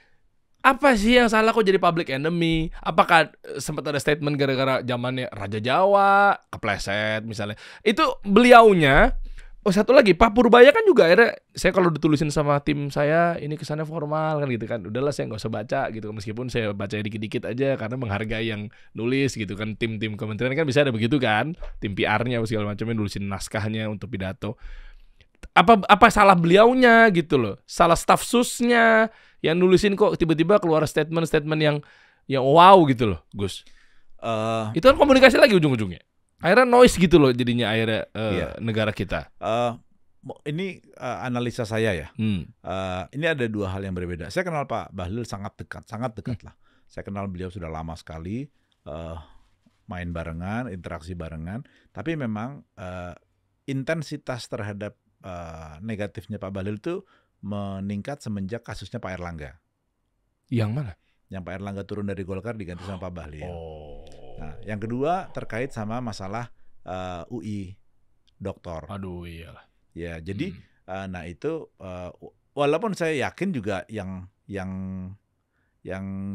apa sih yang salah kok jadi public enemy? Apakah sempat ada statement gara-gara zamannya Raja Jawa kepleset misalnya? Itu beliaunya. Satu lagi Pak Purbaya kan juga akhirnya, saya kalau ditulisin sama tim saya ini kesannya formal kan gitu kan. Udahlah saya nggak usah baca gitu, meskipun saya baca dikit-dikit aja karena menghargai yang nulis gitu kan. Tim-tim kementerian kan bisa ada begitu kan. Tim PR-nya segala macamnya nulisin naskahnya untuk pidato. Apa salah beliaunya gitu loh? Salah staf susnya yang nulisin kok tiba-tiba keluar statement yang wow gitu loh, Gus. Itu kan komunikasi lagi ujung-ujungnya. Akhirnya noise gitu loh jadinya akhirnya negara kita. Ini analisa saya ya. Ini ada dua hal yang berbeda. Saya kenal Pak Bahlil sangat dekat lah. Saya kenal beliau sudah lama sekali, main barengan, interaksi barengan. Tapi memang intensitas terhadap negatifnya Pak Bahlil itu meningkat semenjak kasusnya Pak Erlangga. Yang mana? Yang Pak Erlangga turun dari Golkar diganti sama Pak Bahlil. Nah, yang kedua terkait sama masalah UI doktor. Aduh iyalah. Ya, jadi Nah itu walaupun saya yakin juga yang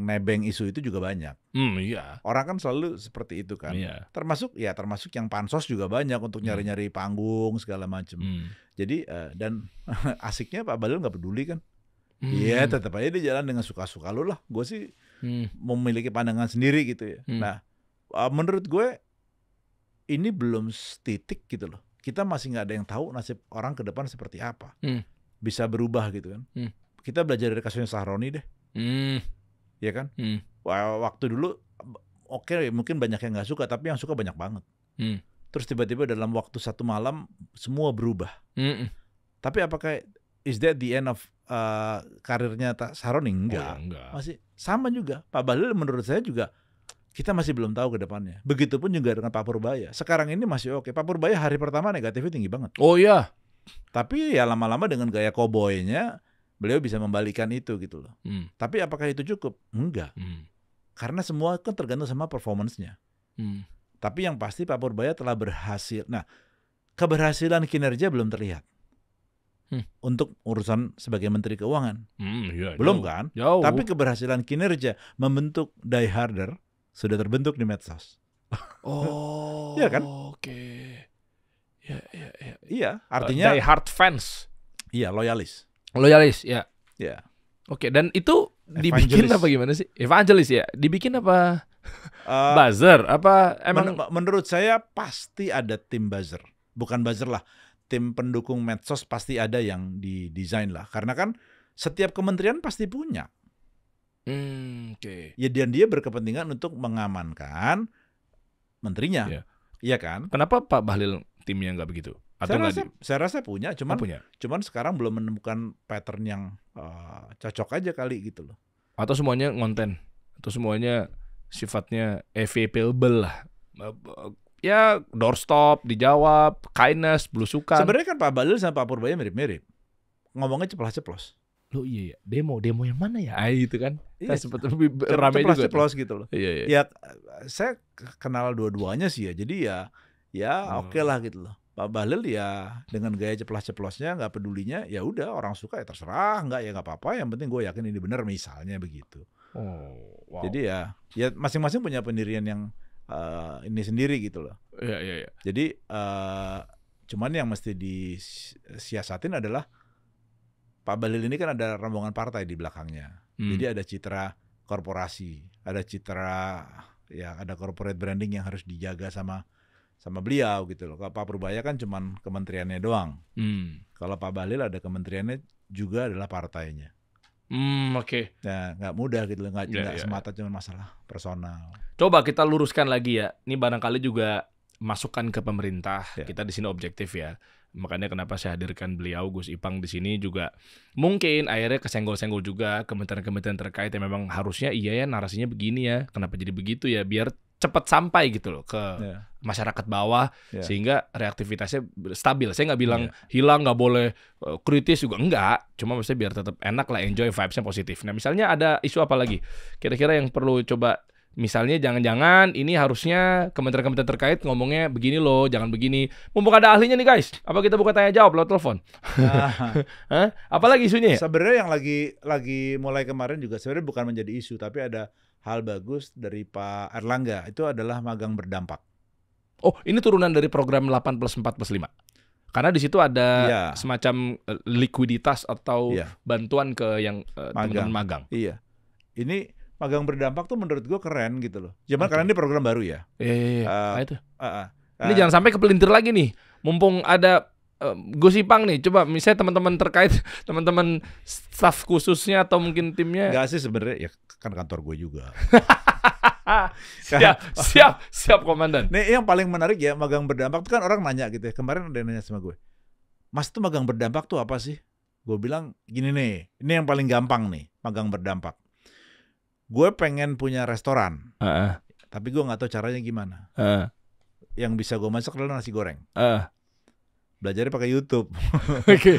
nebeng isu itu juga banyak. Iya. Orang kan selalu seperti itu kan. Iya. Termasuk yang pansos juga banyak untuk nyari-nyari panggung segala macam. Jadi dan asiknya Pak Bahlil nggak peduli kan. Iya, tetap aja dia jalan dengan suka-suka lu lah. Gue sih memiliki pandangan sendiri gitu ya. Nah, menurut gue ini belum titik gitu loh. Kita masih nggak ada yang tahu nasib orang ke depan seperti apa. Bisa berubah gitu kan. Kita belajar dari kasusnya Sahroni deh. Ya kan? Waktu dulu mungkin banyak yang nggak suka, tapi yang suka banyak banget. Terus tiba-tiba dalam waktu satu malam semua berubah. Tapi apakah is that the end of karirnya Sahroni? Enggak. Masih sama juga. Pak Bahlil menurut saya juga kita masih belum tahu ke depannya. Begitupun juga dengan Pak Purbaya. Sekarang ini masih oke. Pak Purbaya hari pertama negatifnya tinggi banget. Oh iya. Tapi ya lama-lama dengan gaya koboynya beliau bisa membalikan itu gitu loh. Tapi apakah itu cukup? Enggak. Karena semua kan tergantung sama performance-nya. Tapi yang pasti Pak Purbaya telah berhasil. Nah, keberhasilan kinerja belum terlihat. Untuk urusan sebagai Menteri Keuangan. Iya, Belum kan? Jauh. Tapi keberhasilan kinerja membentuk dieharder sudah terbentuk di medsos. Oh. Iya kan? Oke. Ya. Iya, artinya die hard fans. Iya, loyalis. Loyalis, ya. Ya. Oke, dan itu dibikin apa gimana sih? Evangelis ya? Dibikin apa? Buzzer? Apa emang? Menurut saya pasti ada tim buzzer. Bukan buzzer lah. Tim pendukung medsos pasti ada yang didesain lah. Karena kan setiap kementerian pasti punya. Oke. Ya, dan dia berkepentingan untuk mengamankan menterinya. Iya kan? Kenapa Pak Bahlil timnya nggak begitu? Atau saya rasa punya, cuman sekarang belum menemukan pattern yang cocok aja kali gitu loh. Atau semuanya ngonten, atau semuanya sifatnya available lah. Ya doorstop, dijawab, kindness, belusukan. Sebenarnya kan Pak Bahlil sama Pak Purbaya mirip-mirip. Ngomongnya ceplas-ceplos. Loh iya, demo yang mana ya? Itu kan. Iya, Seperti ramai juga. Ceplos gitu loh. Iya. Ya saya kenal dua-duanya sih ya. Jadi ya oke lah gitu loh. Pak Bahlil ya dengan gaya ceplas-ceplosnya, nggak pedulinya, ya udah orang suka ya terserah, nggak ya nggak apa-apa. Yang penting gue yakin ini benar misalnya begitu. Wow. Jadi ya masing-masing punya pendirian yang ini sendiri gitu loh. Iya. Jadi cuman yang mesti disiasatin adalah Pak Bahlil ini kan ada rombongan partai di belakangnya. Jadi ada citra korporasi, ada citra ada corporate branding yang harus dijaga sama beliau gitu loh. Kalau Pak Purbaya kan cuman kementeriannya doang. Kalau Pak Bahlil ada kementeriannya juga adalah partainya. Oke. Nah, nggak mudah gitu loh, nggak semata cuma masalah personal. Coba kita luruskan lagi ya. Ini barangkali juga masukan ke pemerintah. Kita di sini objektif ya. Makanya kenapa saya hadirkan beliau Gus Ipang di sini juga. Mungkin akhirnya kesenggol-senggol juga kementerian-kementerian terkait yang memang harusnya iya ya narasinya begini ya. Kenapa jadi begitu ya? Biar cepat sampai gitu loh ke masyarakat bawah sehingga reaktivitasnya stabil. Saya nggak bilang hilang, nggak boleh kritis juga enggak. Cuma maksudnya biar tetap enak lah, enjoy vibes-nya positif. Nah misalnya ada isu apa lagi? Kira-kira yang perlu coba. Misalnya jangan-jangan ini harusnya kementerian-kementerian terkait ngomongnya begini loh, jangan begini. Mumpung ada ahlinya nih guys, apa kita buka tanya jawab lewat telepon? Apalagi isunya ya? Sebenarnya yang lagi mulai kemarin juga sebenarnya bukan menjadi isu, tapi ada hal bagus dari Pak Erlangga, itu adalah magang berdampak. Oh, ini turunan dari program 8+4+5. Karena di situ ada semacam likuiditas atau bantuan ke yang teman-teman magang. Iya. Ini magang berdampak tuh menurut gue keren gitu loh. Cuman karena ini program baru ya. Iya. Itu. Ini jangan sampai kepelintir lagi nih. Mumpung ada Gus Ipang nih. Coba misalnya teman-teman terkait, teman-teman staf khususnya atau mungkin timnya. Enggak sih sebenarnya, ya kan kantor gue juga. Siap komandan. Nih yang paling menarik ya magang berdampak tuh kan orang nanya gitu ya. Kemarin ada yang nanya sama gue, Mas tuh magang berdampak tuh apa sih? Gue bilang gini nih, ini yang paling gampang nih magang berdampak. Gue pengen punya restoran, tapi gue nggak tahu caranya gimana. Yang bisa gue masak adalah nasi goreng. Belajarnya pakai YouTube.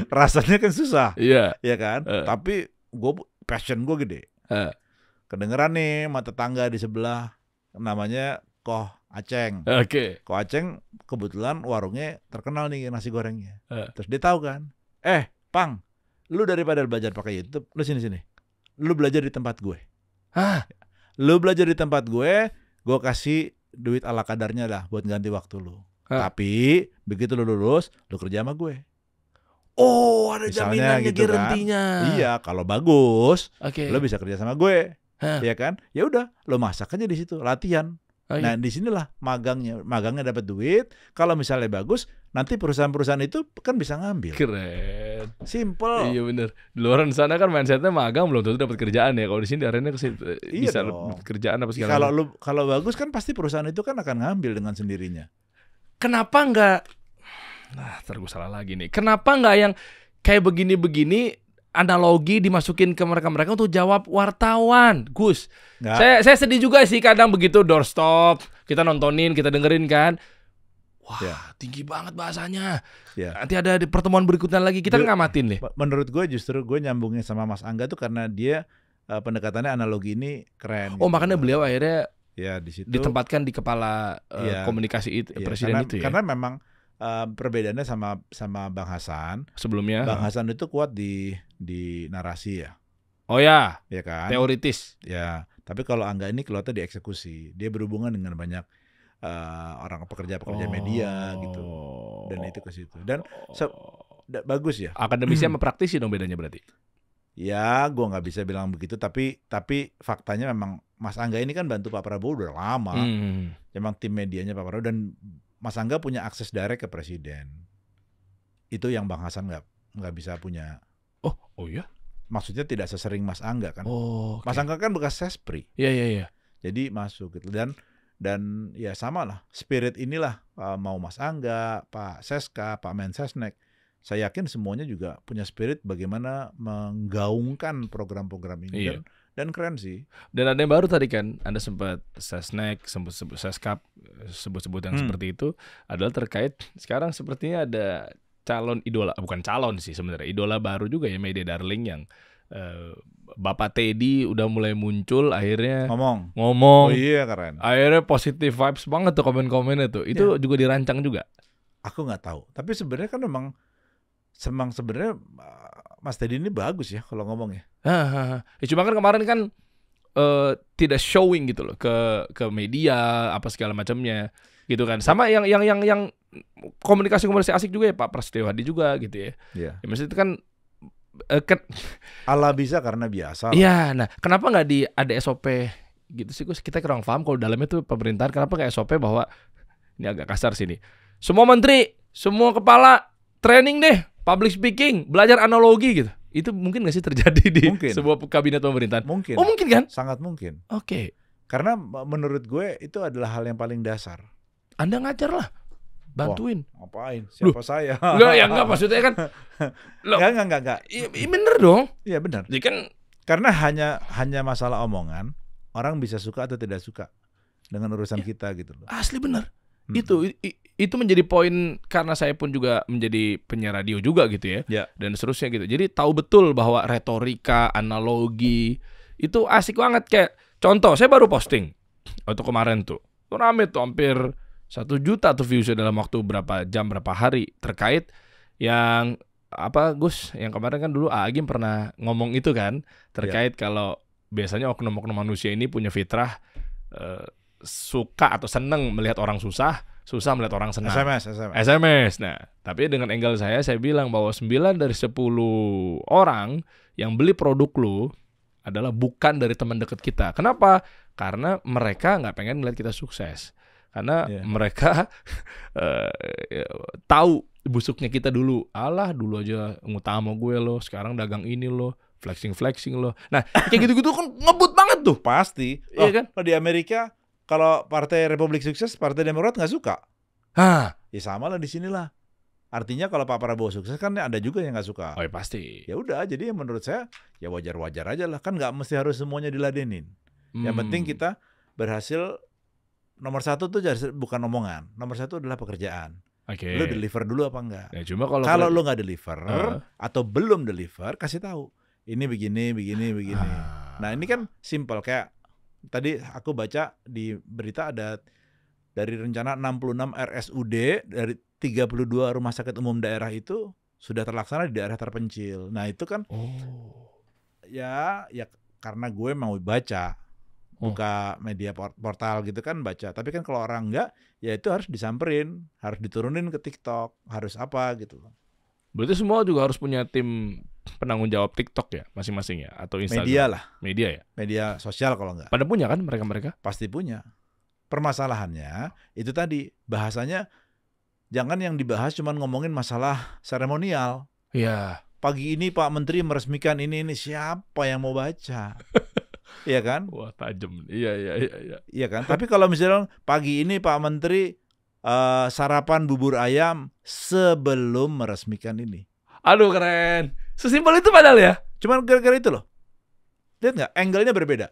Rasanya kan susah, ya kan? Tapi passion gue gede. Kedengeran nih mata tangga di sebelah, namanya Koh Aceng. Koh Aceng kebetulan warungnya terkenal nih nasi gorengnya. Terus dia tahu kan, Pang, lu daripada belajar pakai YouTube, lu sini. Lu belajar di tempat gue. Hah? Lu belajar di tempat gue kasih duit ala kadarnya lah buat ganti waktu lu. Tapi begitu lu lulus, lu kerja sama gue. Oh, ada Misalnya jaminannya, gitu kan. garantinya. Iya, kalau bagus, Oke. lu bisa kerja sama gue. Hah. Ya kan? Ya udah, lu masak aja di situ, latihan. Oh, Nah, di sinilah magangnya dapat duit. Kalau misalnya bagus, nanti perusahaan-perusahaan itu kan bisa ngambil. Keren. Simple. Iya bener. Di luar sana kan mindsetnya magang belum tentu dapat kerjaan ya. Kalau di sini akhirnya bisa dong. kerjaan apa segala macam. Kalau bagus kan pasti perusahaan itu kan akan ngambil dengan sendirinya. Kenapa nggak? Nah, ntar gue salah lagi nih. Kenapa nggak yang kayak begini-begini analogi dimasukin ke mereka-mereka untuk jawab wartawan, Gus? Nggak. Saya sedih juga sih kadang begitu doorstop, kita nontonin, kita dengerin kan. Wah, Ya. tinggi banget bahasanya. Ya. Nanti ada di pertemuan berikutnya lagi, kita ngamatin nih. Menurut gue justru gue nyambungnya sama Mas Angga tuh karena dia pendekatannya analogi ini keren. Oh, gitu. makanya beliau akhirnya ya di situ ditempatkan di kepala Ya. komunikasi presiden itu ya. Karena memang perbedaannya sama Bang Hasan. Sebelumnya. Bang Hasan itu kuat di narasi ya. Oh ya, Ya kan? teoritis. Ya, tapi kalau Angga ini keluarnya dieksekusi. Dia berhubungan dengan banyak orang pekerja-pekerja media gitu. Dan itu ke situ. Dan bagus ya. Akademisi sama praktisi dong bedanya berarti. Ya, gua nggak bisa bilang begitu. Tapi faktanya memang Mas Angga ini kan bantu Pak Prabowo udah lama. Memang tim medianya Pak Prabowo dan Mas Angga punya akses direct ke presiden. Itu yang Bang Hasan nggak bisa punya. Oh iya. Maksudnya tidak sesering Mas Angga kan. Oh. Mas Angga kan bekas Sespri. Iya. Jadi masuk gitu dan ya sama lah spirit inilah mau Mas Angga, Pak Seska, Pak Mensesnek. Saya yakin semuanya juga punya spirit bagaimana menggaungkan program-program ini. Iya. Dan keren sih. Dan ada yang baru tadi kan, Anda sempat Sesnek, sempat Seskap, sebut-sebut yang seperti itu adalah terkait sekarang sepertinya ada calon idola, bukan calon sih sebenarnya, idola baru juga ya, media darling yang Bapak Teddy udah mulai muncul akhirnya Ngomong. Oh iya keren. Akhirnya positive vibes banget tuh komen-komennya tuh. Itu juga dirancang juga. Aku nggak tahu. Tapi sebenarnya kan memang sebenarnya Mas Teddy ini bagus ya kalau ngomong ya. Cuma kan kemarin kan tidak showing gitu loh ke media apa segala macamnya gitu kan. Sama yang komunikasi asik juga ya Pak Prasetyo Hadi juga gitu ya. Iya. Ya, maksudnya itu kan ala bisa karena biasa. Iya, nah kenapa nggak ada SOP gitu sih Gus? Kita kurang paham kalau dalamnya tuh pemerintahan kenapa nggak SOP bahwa ini agak kasar sini. Semua menteri, semua kepala training deh, public speaking, belajar analogi gitu. Itu mungkin nggak sih terjadi di sebuah kabinet pemerintahan? Mungkin. Oh mungkin kan? Sangat mungkin. Oke. Karena menurut gue itu adalah hal yang paling dasar. Anda ngajar lah, bantuin. Wah, ngapain? Siapa saya? Enggak maksudnya kan. Enggak. Iya bener dong. Iya benar. Jadi kan karena hanya masalah omongan, orang bisa suka atau tidak suka dengan urusan kita gitu loh. Asli bener. Itu menjadi poin karena saya pun juga menjadi penyiar radio juga gitu ya. Dan seterusnya gitu. Jadi tahu betul bahwa retorika, analogi itu asik banget. Kayak contoh, saya baru posting waktu kemarin tuh. Itu rame tuh hampir 1 juta tuh viewsnya dalam waktu berapa jam, berapa hari. Terkait yang apa Gus, yang kemarin kan dulu Agim pernah ngomong itu kan. Terkait kalau biasanya oknum-oknum manusia ini punya fitrah suka atau seneng melihat orang susah melihat orang senang. SMS. Nah, tapi dengan angle saya bilang bahwa 9 dari 10 orang yang beli produk lu adalah bukan dari teman dekat kita. Kenapa? Karena mereka nggak pengen ngeliat kita sukses. Karena mereka tahu busuknya kita dulu. Alah, dulu aja ngutama gue loh, sekarang dagang ini loh, flexing loh. Nah, kayak gitu-gitu kan ngebut banget tuh. Pasti. Iya kan? Kalau di Amerika, kalau Partai Republik sukses, Partai Demokrat nggak suka. Ya sama lah di sinilah. Artinya kalau Pak Prabowo sukses kan ada juga yang nggak suka. Oh ya pasti. Ya udah, jadi menurut saya ya wajar-wajar aja lah. Kan nggak mesti harus semuanya diladenin. Yang penting kita berhasil. Nomor 1 tuh bukan omongan. Nomor 1 adalah pekerjaan. Lu deliver dulu apa enggak? Ya, cuma kalau lu nggak deliver atau belum deliver, kasih tahu. Ini begini. Nah ini kan simple, kayak tadi aku baca di berita ada dari rencana 66 RSUD dari 32 rumah sakit umum daerah itu sudah terlaksana di daerah terpencil. Nah itu kan ya karena gue mau baca, buka media portal gitu kan baca. Tapi kan kalau orang enggak, ya itu harus disamperin, harus diturunin ke TikTok, harus apa gitu. Berarti semua juga harus punya tim penanggung jawab TikTok ya masing-masing ya, atau Instagram? Media lah. Media ya? Media sosial kalau enggak. Pada punya kan mereka-mereka? Pasti punya. Permasalahannya itu tadi, bahasanya jangan yang dibahas cuma ngomongin masalah seremonial. Iya. Pagi ini Pak Menteri meresmikan ini siapa yang mau baca? Iya kan? Wah, tajam. Iya. Iya kan? Tapi kalau misalnya pagi ini Pak Menteri sarapan bubur ayam sebelum meresmikan ini. Aduh, keren. Sesimpel itu padahal ya. Cuman gara-gara itu loh. Lihat nggak? Angle-nya berbeda.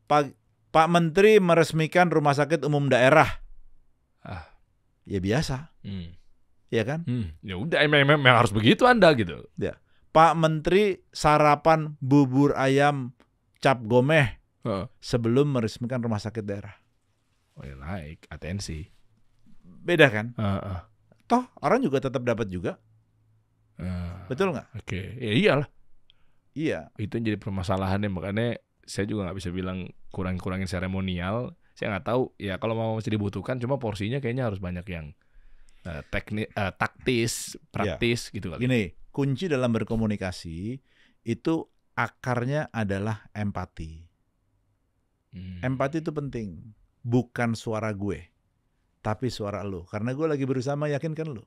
Pak Menteri meresmikan rumah sakit umum daerah. Ya biasa. Iya kan? Ya udah, memang harus begitu Anda gitu. Ya. Pak Menteri sarapan bubur ayam cap gomeh sebelum meresmikan rumah sakit daerah. Oh ya, naik atensi. Beda kan? Toh orang juga tetap dapat juga. Betul nggak? Oke. Ya iyalah. Iya. Itu jadi permasalahannya, makanya saya juga nggak bisa bilang kurangin seremonial. Saya nggak tahu. Ya kalau mau masih dibutuhkan, cuma porsinya kayaknya harus banyak yang taktis, praktis gitu kali. Gini, kunci dalam berkomunikasi itu akarnya adalah empati. Empati itu penting. Bukan suara gue, tapi suara lo. Karena gue lagi berusaha meyakinkan lo.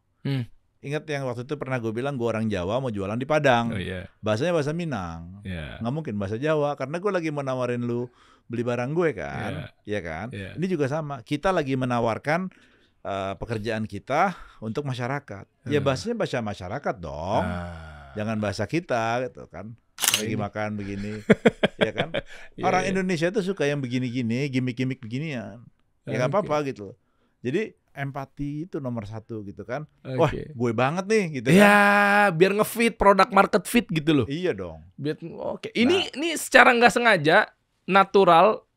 Ingat yang waktu itu pernah gue bilang gue orang Jawa mau jualan di Padang. Bahasanya bahasa Minang. Nggak mungkin bahasa Jawa. Karena gue lagi mau nawarin lu beli barang gue kan. Iya kan? Ini juga sama. Kita lagi menawarkan pekerjaan kita untuk masyarakat. Ya bahasanya bahasa masyarakat dong. Jangan bahasa kita gitu kan. Lagi makan begini. Ya kan? Orang Indonesia itu suka yang begini-gini, gimmick-gimmick beginian. Ya nggak apa-apa gitu. Jadi empati itu nomor 1 gitu kan. Wah, gue banget nih gitu kan. Ya, biar ngefit produk market fit gitu loh. Iya dong. Ini secara nggak sengaja natural,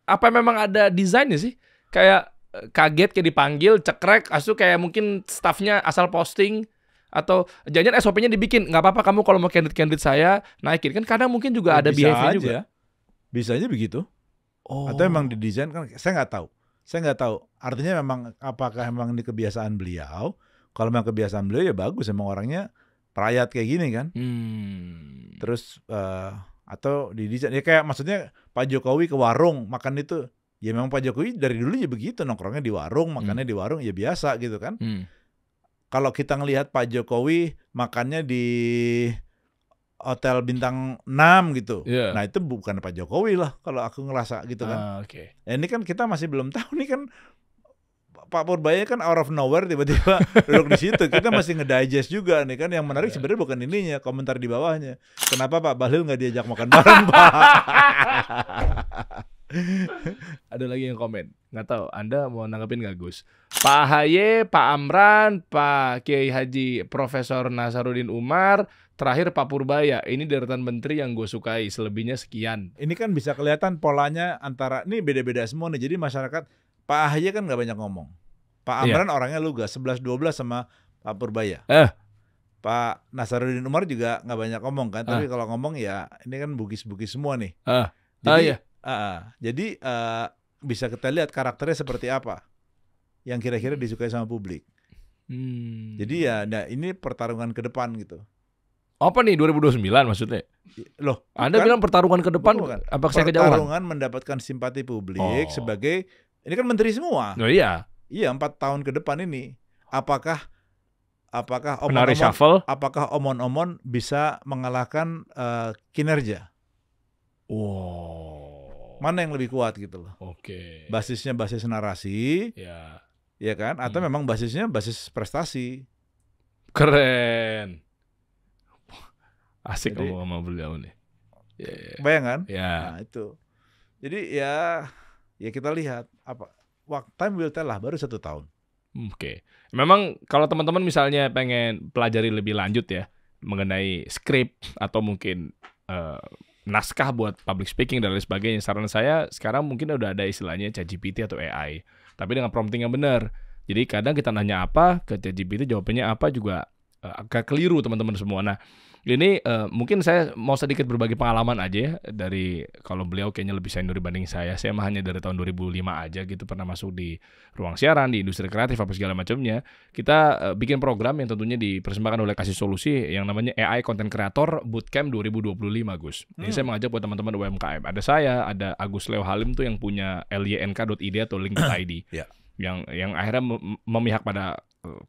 apa memang ada desainnya sih? Kayak kaget kayak dipanggil, cekrek, asu kayak mungkin staffnya asal posting, atau jangan SOP-nya dibikin, nggak apa-apa kamu kalau mau candidate saya naikin. Kan kadang mungkin juga ada behavior juga. Bisa aja begitu. Atau emang didesain kan, saya nggak tahu. Artinya memang apakah memang ini kebiasaan beliau? Kalau memang kebiasaan beliau ya bagus, emang orangnya perayat kayak gini kan. Terus atau didesain ya kayak maksudnya Pak Jokowi ke warung makan itu, ya memang Pak Jokowi dari dulu ya begitu, nongkrongnya di warung, makannya di warung, ya biasa gitu kan. Kalau kita ngelihat Pak Jokowi makannya di hotel bintang 6 gitu. Nah itu bukan Pak Jokowi lah kalau aku ngerasa gitu kan. Ya, ini kan kita masih belum tahu nih kan, Pak Purbaya kan out of nowhere tiba-tiba duduk di situ. Kita masih ngedigest juga nih kan. Yang menarik sebenarnya bukan ininya, komentar di bawahnya. Kenapa Pak Bahlil nggak diajak makan bareng Pak? Ada lagi yang komen, nggak tahu Anda mau nanggepin nggak Gus? Pak AHY, Pak Amran, Pak Kiai Haji Profesor Nasaruddin Umar, terakhir Pak Purbaya. Ini deretan menteri yang gue sukai, selebihnya sekian. Ini kan bisa kelihatan polanya antara, ini beda-beda semua nih. Jadi masyarakat, Pak AHY kan nggak banyak ngomong. Pak Amran orangnya lugas, 11-12 sama Pak Purbaya. Pak Nasaruddin Umar juga nggak banyak ngomong kan, tapi kalau ngomong ya ini kan bugis-bugis semua nih. Jadi bisa kita lihat karakternya seperti apa yang kira-kira disukai sama publik. Jadi ya, nah ini pertarungan ke depan gitu. Apa nih 2029 maksudnya? Loh, Anda bilang pertarungan ke depan, apakah saya kejauhan? Pertarungan mendapatkan simpati publik sebagai, ini kan menteri semua. Iya 4 tahun ke depan ini. Apakah omon-omon bisa mengalahkan kinerja? Mana yang lebih kuat gitu loh. Basisnya basis narasi, ya kan? Atau memang basisnya basis prestasi. Keren. Asik ngomong sama beliau nih. Bayang kan? Nah itu. Jadi ya kita lihat time will tell lah, baru 1 tahun. Memang kalau teman-teman misalnya pengen pelajari lebih lanjut ya mengenai skrip atau mungkin naskah buat public speaking dan lain sebagainya, saran saya sekarang mungkin udah ada istilahnya ChatGPT atau AI, tapi dengan prompting yang benar. Jadi kadang kita nanya apa ke ChatGPT, jawabannya apa juga agak keliru teman-teman semua. Nah, ini mungkin saya mau sedikit berbagi pengalaman aja ya, dari kalau beliau kayaknya lebih senior dibanding saya. Saya mah hanya dari tahun 2005 aja gitu pernah masuk di ruang siaran, di industri kreatif apa segala macamnya. Kita bikin program yang tentunya dipersembahkan oleh Kasih Solusi yang namanya AI Content Creator Bootcamp 2025, Gus. Ini saya mengajak buat teman-teman UMKM. Ada saya, ada Agus Leo Halim tuh yang punya lynk.id atau link.id. Ya. Yang akhirnya memihak pada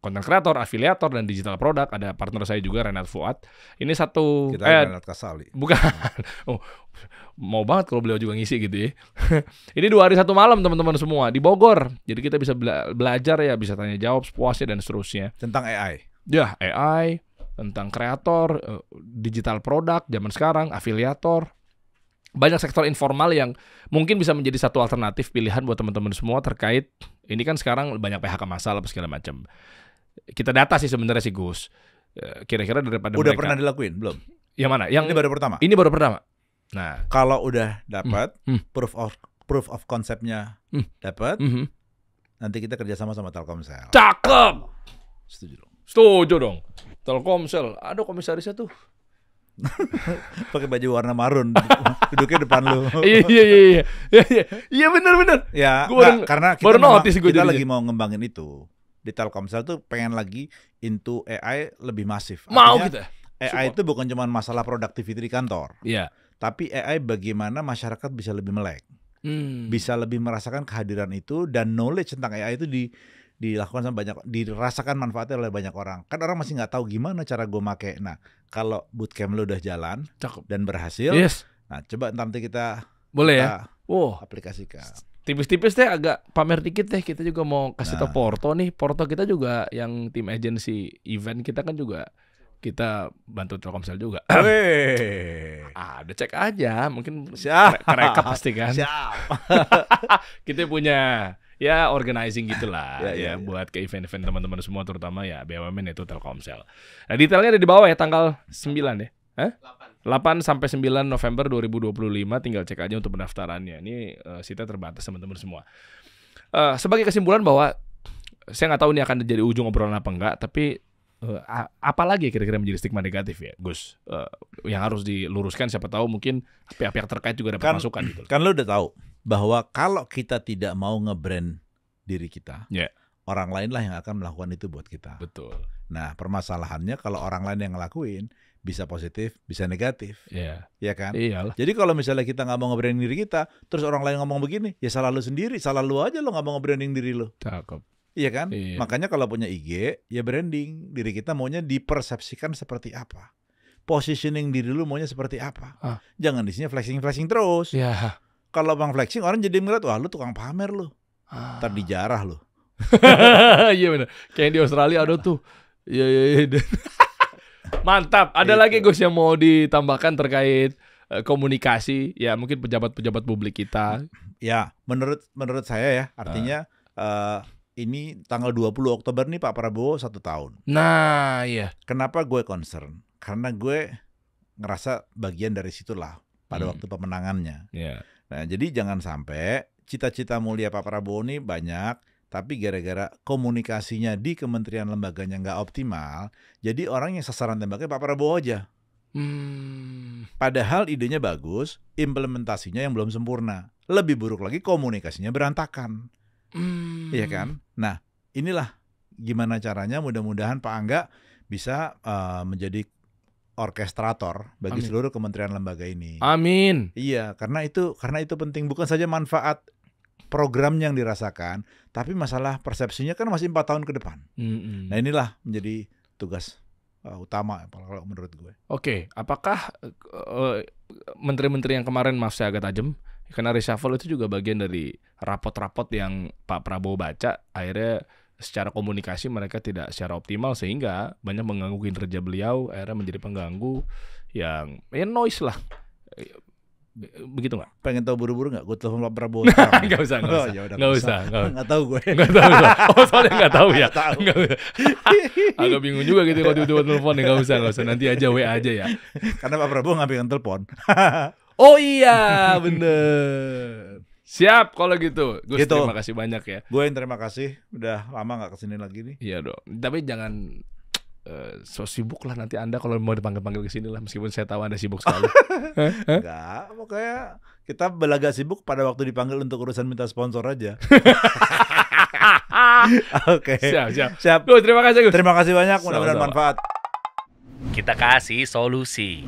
konten kreator, afiliator, dan digital produk. Ada partner saya juga, Renat Fuad. Ini satu Renat Kasali. Bukan. Oh, mau banget kalau beliau juga ngisi gitu ya. Ini 2 hari 1 malam teman-teman semua di Bogor. Jadi kita bisa belajar ya, bisa tanya jawab sepuasnya dan seterusnya. Tentang AI. Ya, AI, tentang kreator, digital produk zaman sekarang, afiliator. Banyak sektor informal yang mungkin bisa menjadi satu alternatif pilihan buat teman-teman semua terkait ini kan sekarang banyak PHK massal apa segala macam. Kita data sih sebenarnya sih Gus. Kira-kira daripada udah mereka, pernah dilakuin belum? Yang mana? Yang ini baru pertama. Ini baru pertama. Nah, kalau udah dapat proof of konsepnya dapat, nanti kita kerjasama sama Telkomsel. Cakep. Setuju dong. Setuju dong. Telkomsel, ada komisarisnya tuh. Pakai baju warna marun, duduknya depan lu. Iya benar. Ya, karena kita lagi mau ngembangin itu. Di Telkomsel tuh pengen lagi into AI lebih masif. Mau kita. AI itu bukan cuma masalah productivity di kantor. Iya. Tapi AI bagaimana masyarakat bisa lebih melek. Bisa lebih merasakan kehadiran itu, dan knowledge tentang AI itu dilakukan sama banyak, dirasakan manfaatnya oleh banyak orang. Kan orang masih nggak tahu gimana cara gue make. Nah, kalau bootcamp lo udah jalan dan berhasil, nah coba nanti kita boleh ya. Aplikasikan. Tipis-tipis deh, agak pamer dikit deh. Kita juga mau kasih tau Porto nih. Porto kita juga yang tim agency event kita kan juga kita bantu Telkomsel juga. Ada cek aja, mungkin kerekap pasti kan. Kita punya ya organizing gitulah ya, buat ke event-event teman-teman semua, terutama ya BUMN itu Telkomsel. Nah, detailnya ada di bawah ya, tanggal 9 ya. 8 sampai 9 November 2025, tinggal cek aja untuk pendaftarannya. Ini sita terbatas teman-teman semua. Sebagai kesimpulan bahwa saya nggak tahu ini akan jadi ujung obrolan apa enggak, tapi apalagi kira-kira menjadi stigma negatif ya, Gus, yang harus diluruskan. Siapa tahu mungkin pihak-pihak terkait juga dapat masukan gitu. Kan lo udah tahu bahwa kalau kita tidak mau nge-brand diri kita, orang lain lah yang akan melakukan itu buat kita. Betul. Nah, permasalahannya kalau orang lain yang ngelakuin, bisa positif, bisa negatif. Iya. Ya kan? Iyalah. Jadi kalau misalnya kita nggak mau nge-branding diri kita, terus orang lain ngomong begini, ya salah lu sendiri, salah lu aja lo nggak mau nge-branding diri lo. Cakep. Iya kan? Iya. Makanya kalau punya IG, ya branding. Diri kita maunya dipersepsikan seperti apa. Positioning diri lu maunya seperti apa. Jangan di sini flexing-flexing terus. Ya. Kalau bang flexing, orang jadi ngeliat, wah lu tukang pamer lu. Ntar dijarah lu. Iya benar. Kayak di Australia ada tuh. Iya. Mantap. Ada lagi Gus yang mau ditambahkan terkait komunikasi. Ya mungkin pejabat-pejabat publik kita. Ya, menurut saya ya, artinya ini tanggal 20 Oktober nih Pak Prabowo 1 tahun. Nah, iya. Kenapa gue concern? Karena gue ngerasa bagian dari situlah pada waktu pemenangannya. Yeah. Nah, jadi jangan sampai cita-cita mulia Pak Prabowo nih banyak, tapi gara-gara komunikasinya di kementerian lembaganya nggak optimal, jadi orang yang sasaran tembaknya Pak Prabowo aja. Padahal idenya bagus, implementasinya yang belum sempurna. Lebih buruk lagi komunikasinya berantakan. Iya kan? Nah, inilah gimana caranya mudah-mudahan Pak Angga bisa menjadi orkestrator bagi seluruh kementerian lembaga ini. Amin. Iya, karena itu penting, bukan saja manfaat programnya yang dirasakan, tapi masalah persepsinya kan masih 4 tahun ke depan. Nah, inilah menjadi tugas utama kalau menurut gue. Oke, apakah menteri-menteri yang kemarin, maaf saya agak tajam, karena reshuffle itu juga bagian dari rapot-rapot yang Pak Prabowo baca, akhirnya secara komunikasi mereka tidak secara optimal sehingga banyak mengganggu kinerja beliau, akhirnya menjadi pengganggu yang noise lah. Begitu nggak? Pengen tahu buru-buru nggak? Gue telepon Pak Prabowo sekarang. Nggak usah. Nggak tahu gue. Nggak tahu. Oh, soalnya nggak tahu ya. Agak bingung juga gitu kalau tiba-tiba telepon. Nggak usah. Nanti aja WA aja ya. Karena Pak Prabowo nggak pegang telepon. Oh iya, bener. Siap kalau gitu. Gus, terima kasih banyak ya. Gue yang terima kasih. Udah lama nggak kesini lagi nih. Iya dong. Tapi jangan So sibuk lah nanti Anda kalau mau dipanggil-panggil ke sini lah, meskipun saya tahu Anda sibuk sekali. Enggak, pokoknya kita belaga sibuk pada waktu dipanggil untuk urusan minta sponsor aja. Oke. Siap. Terima kasih Gus. Terima kasih banyak, mudah-mudahan Sama-sama. manfaat. Kita kasih solusi.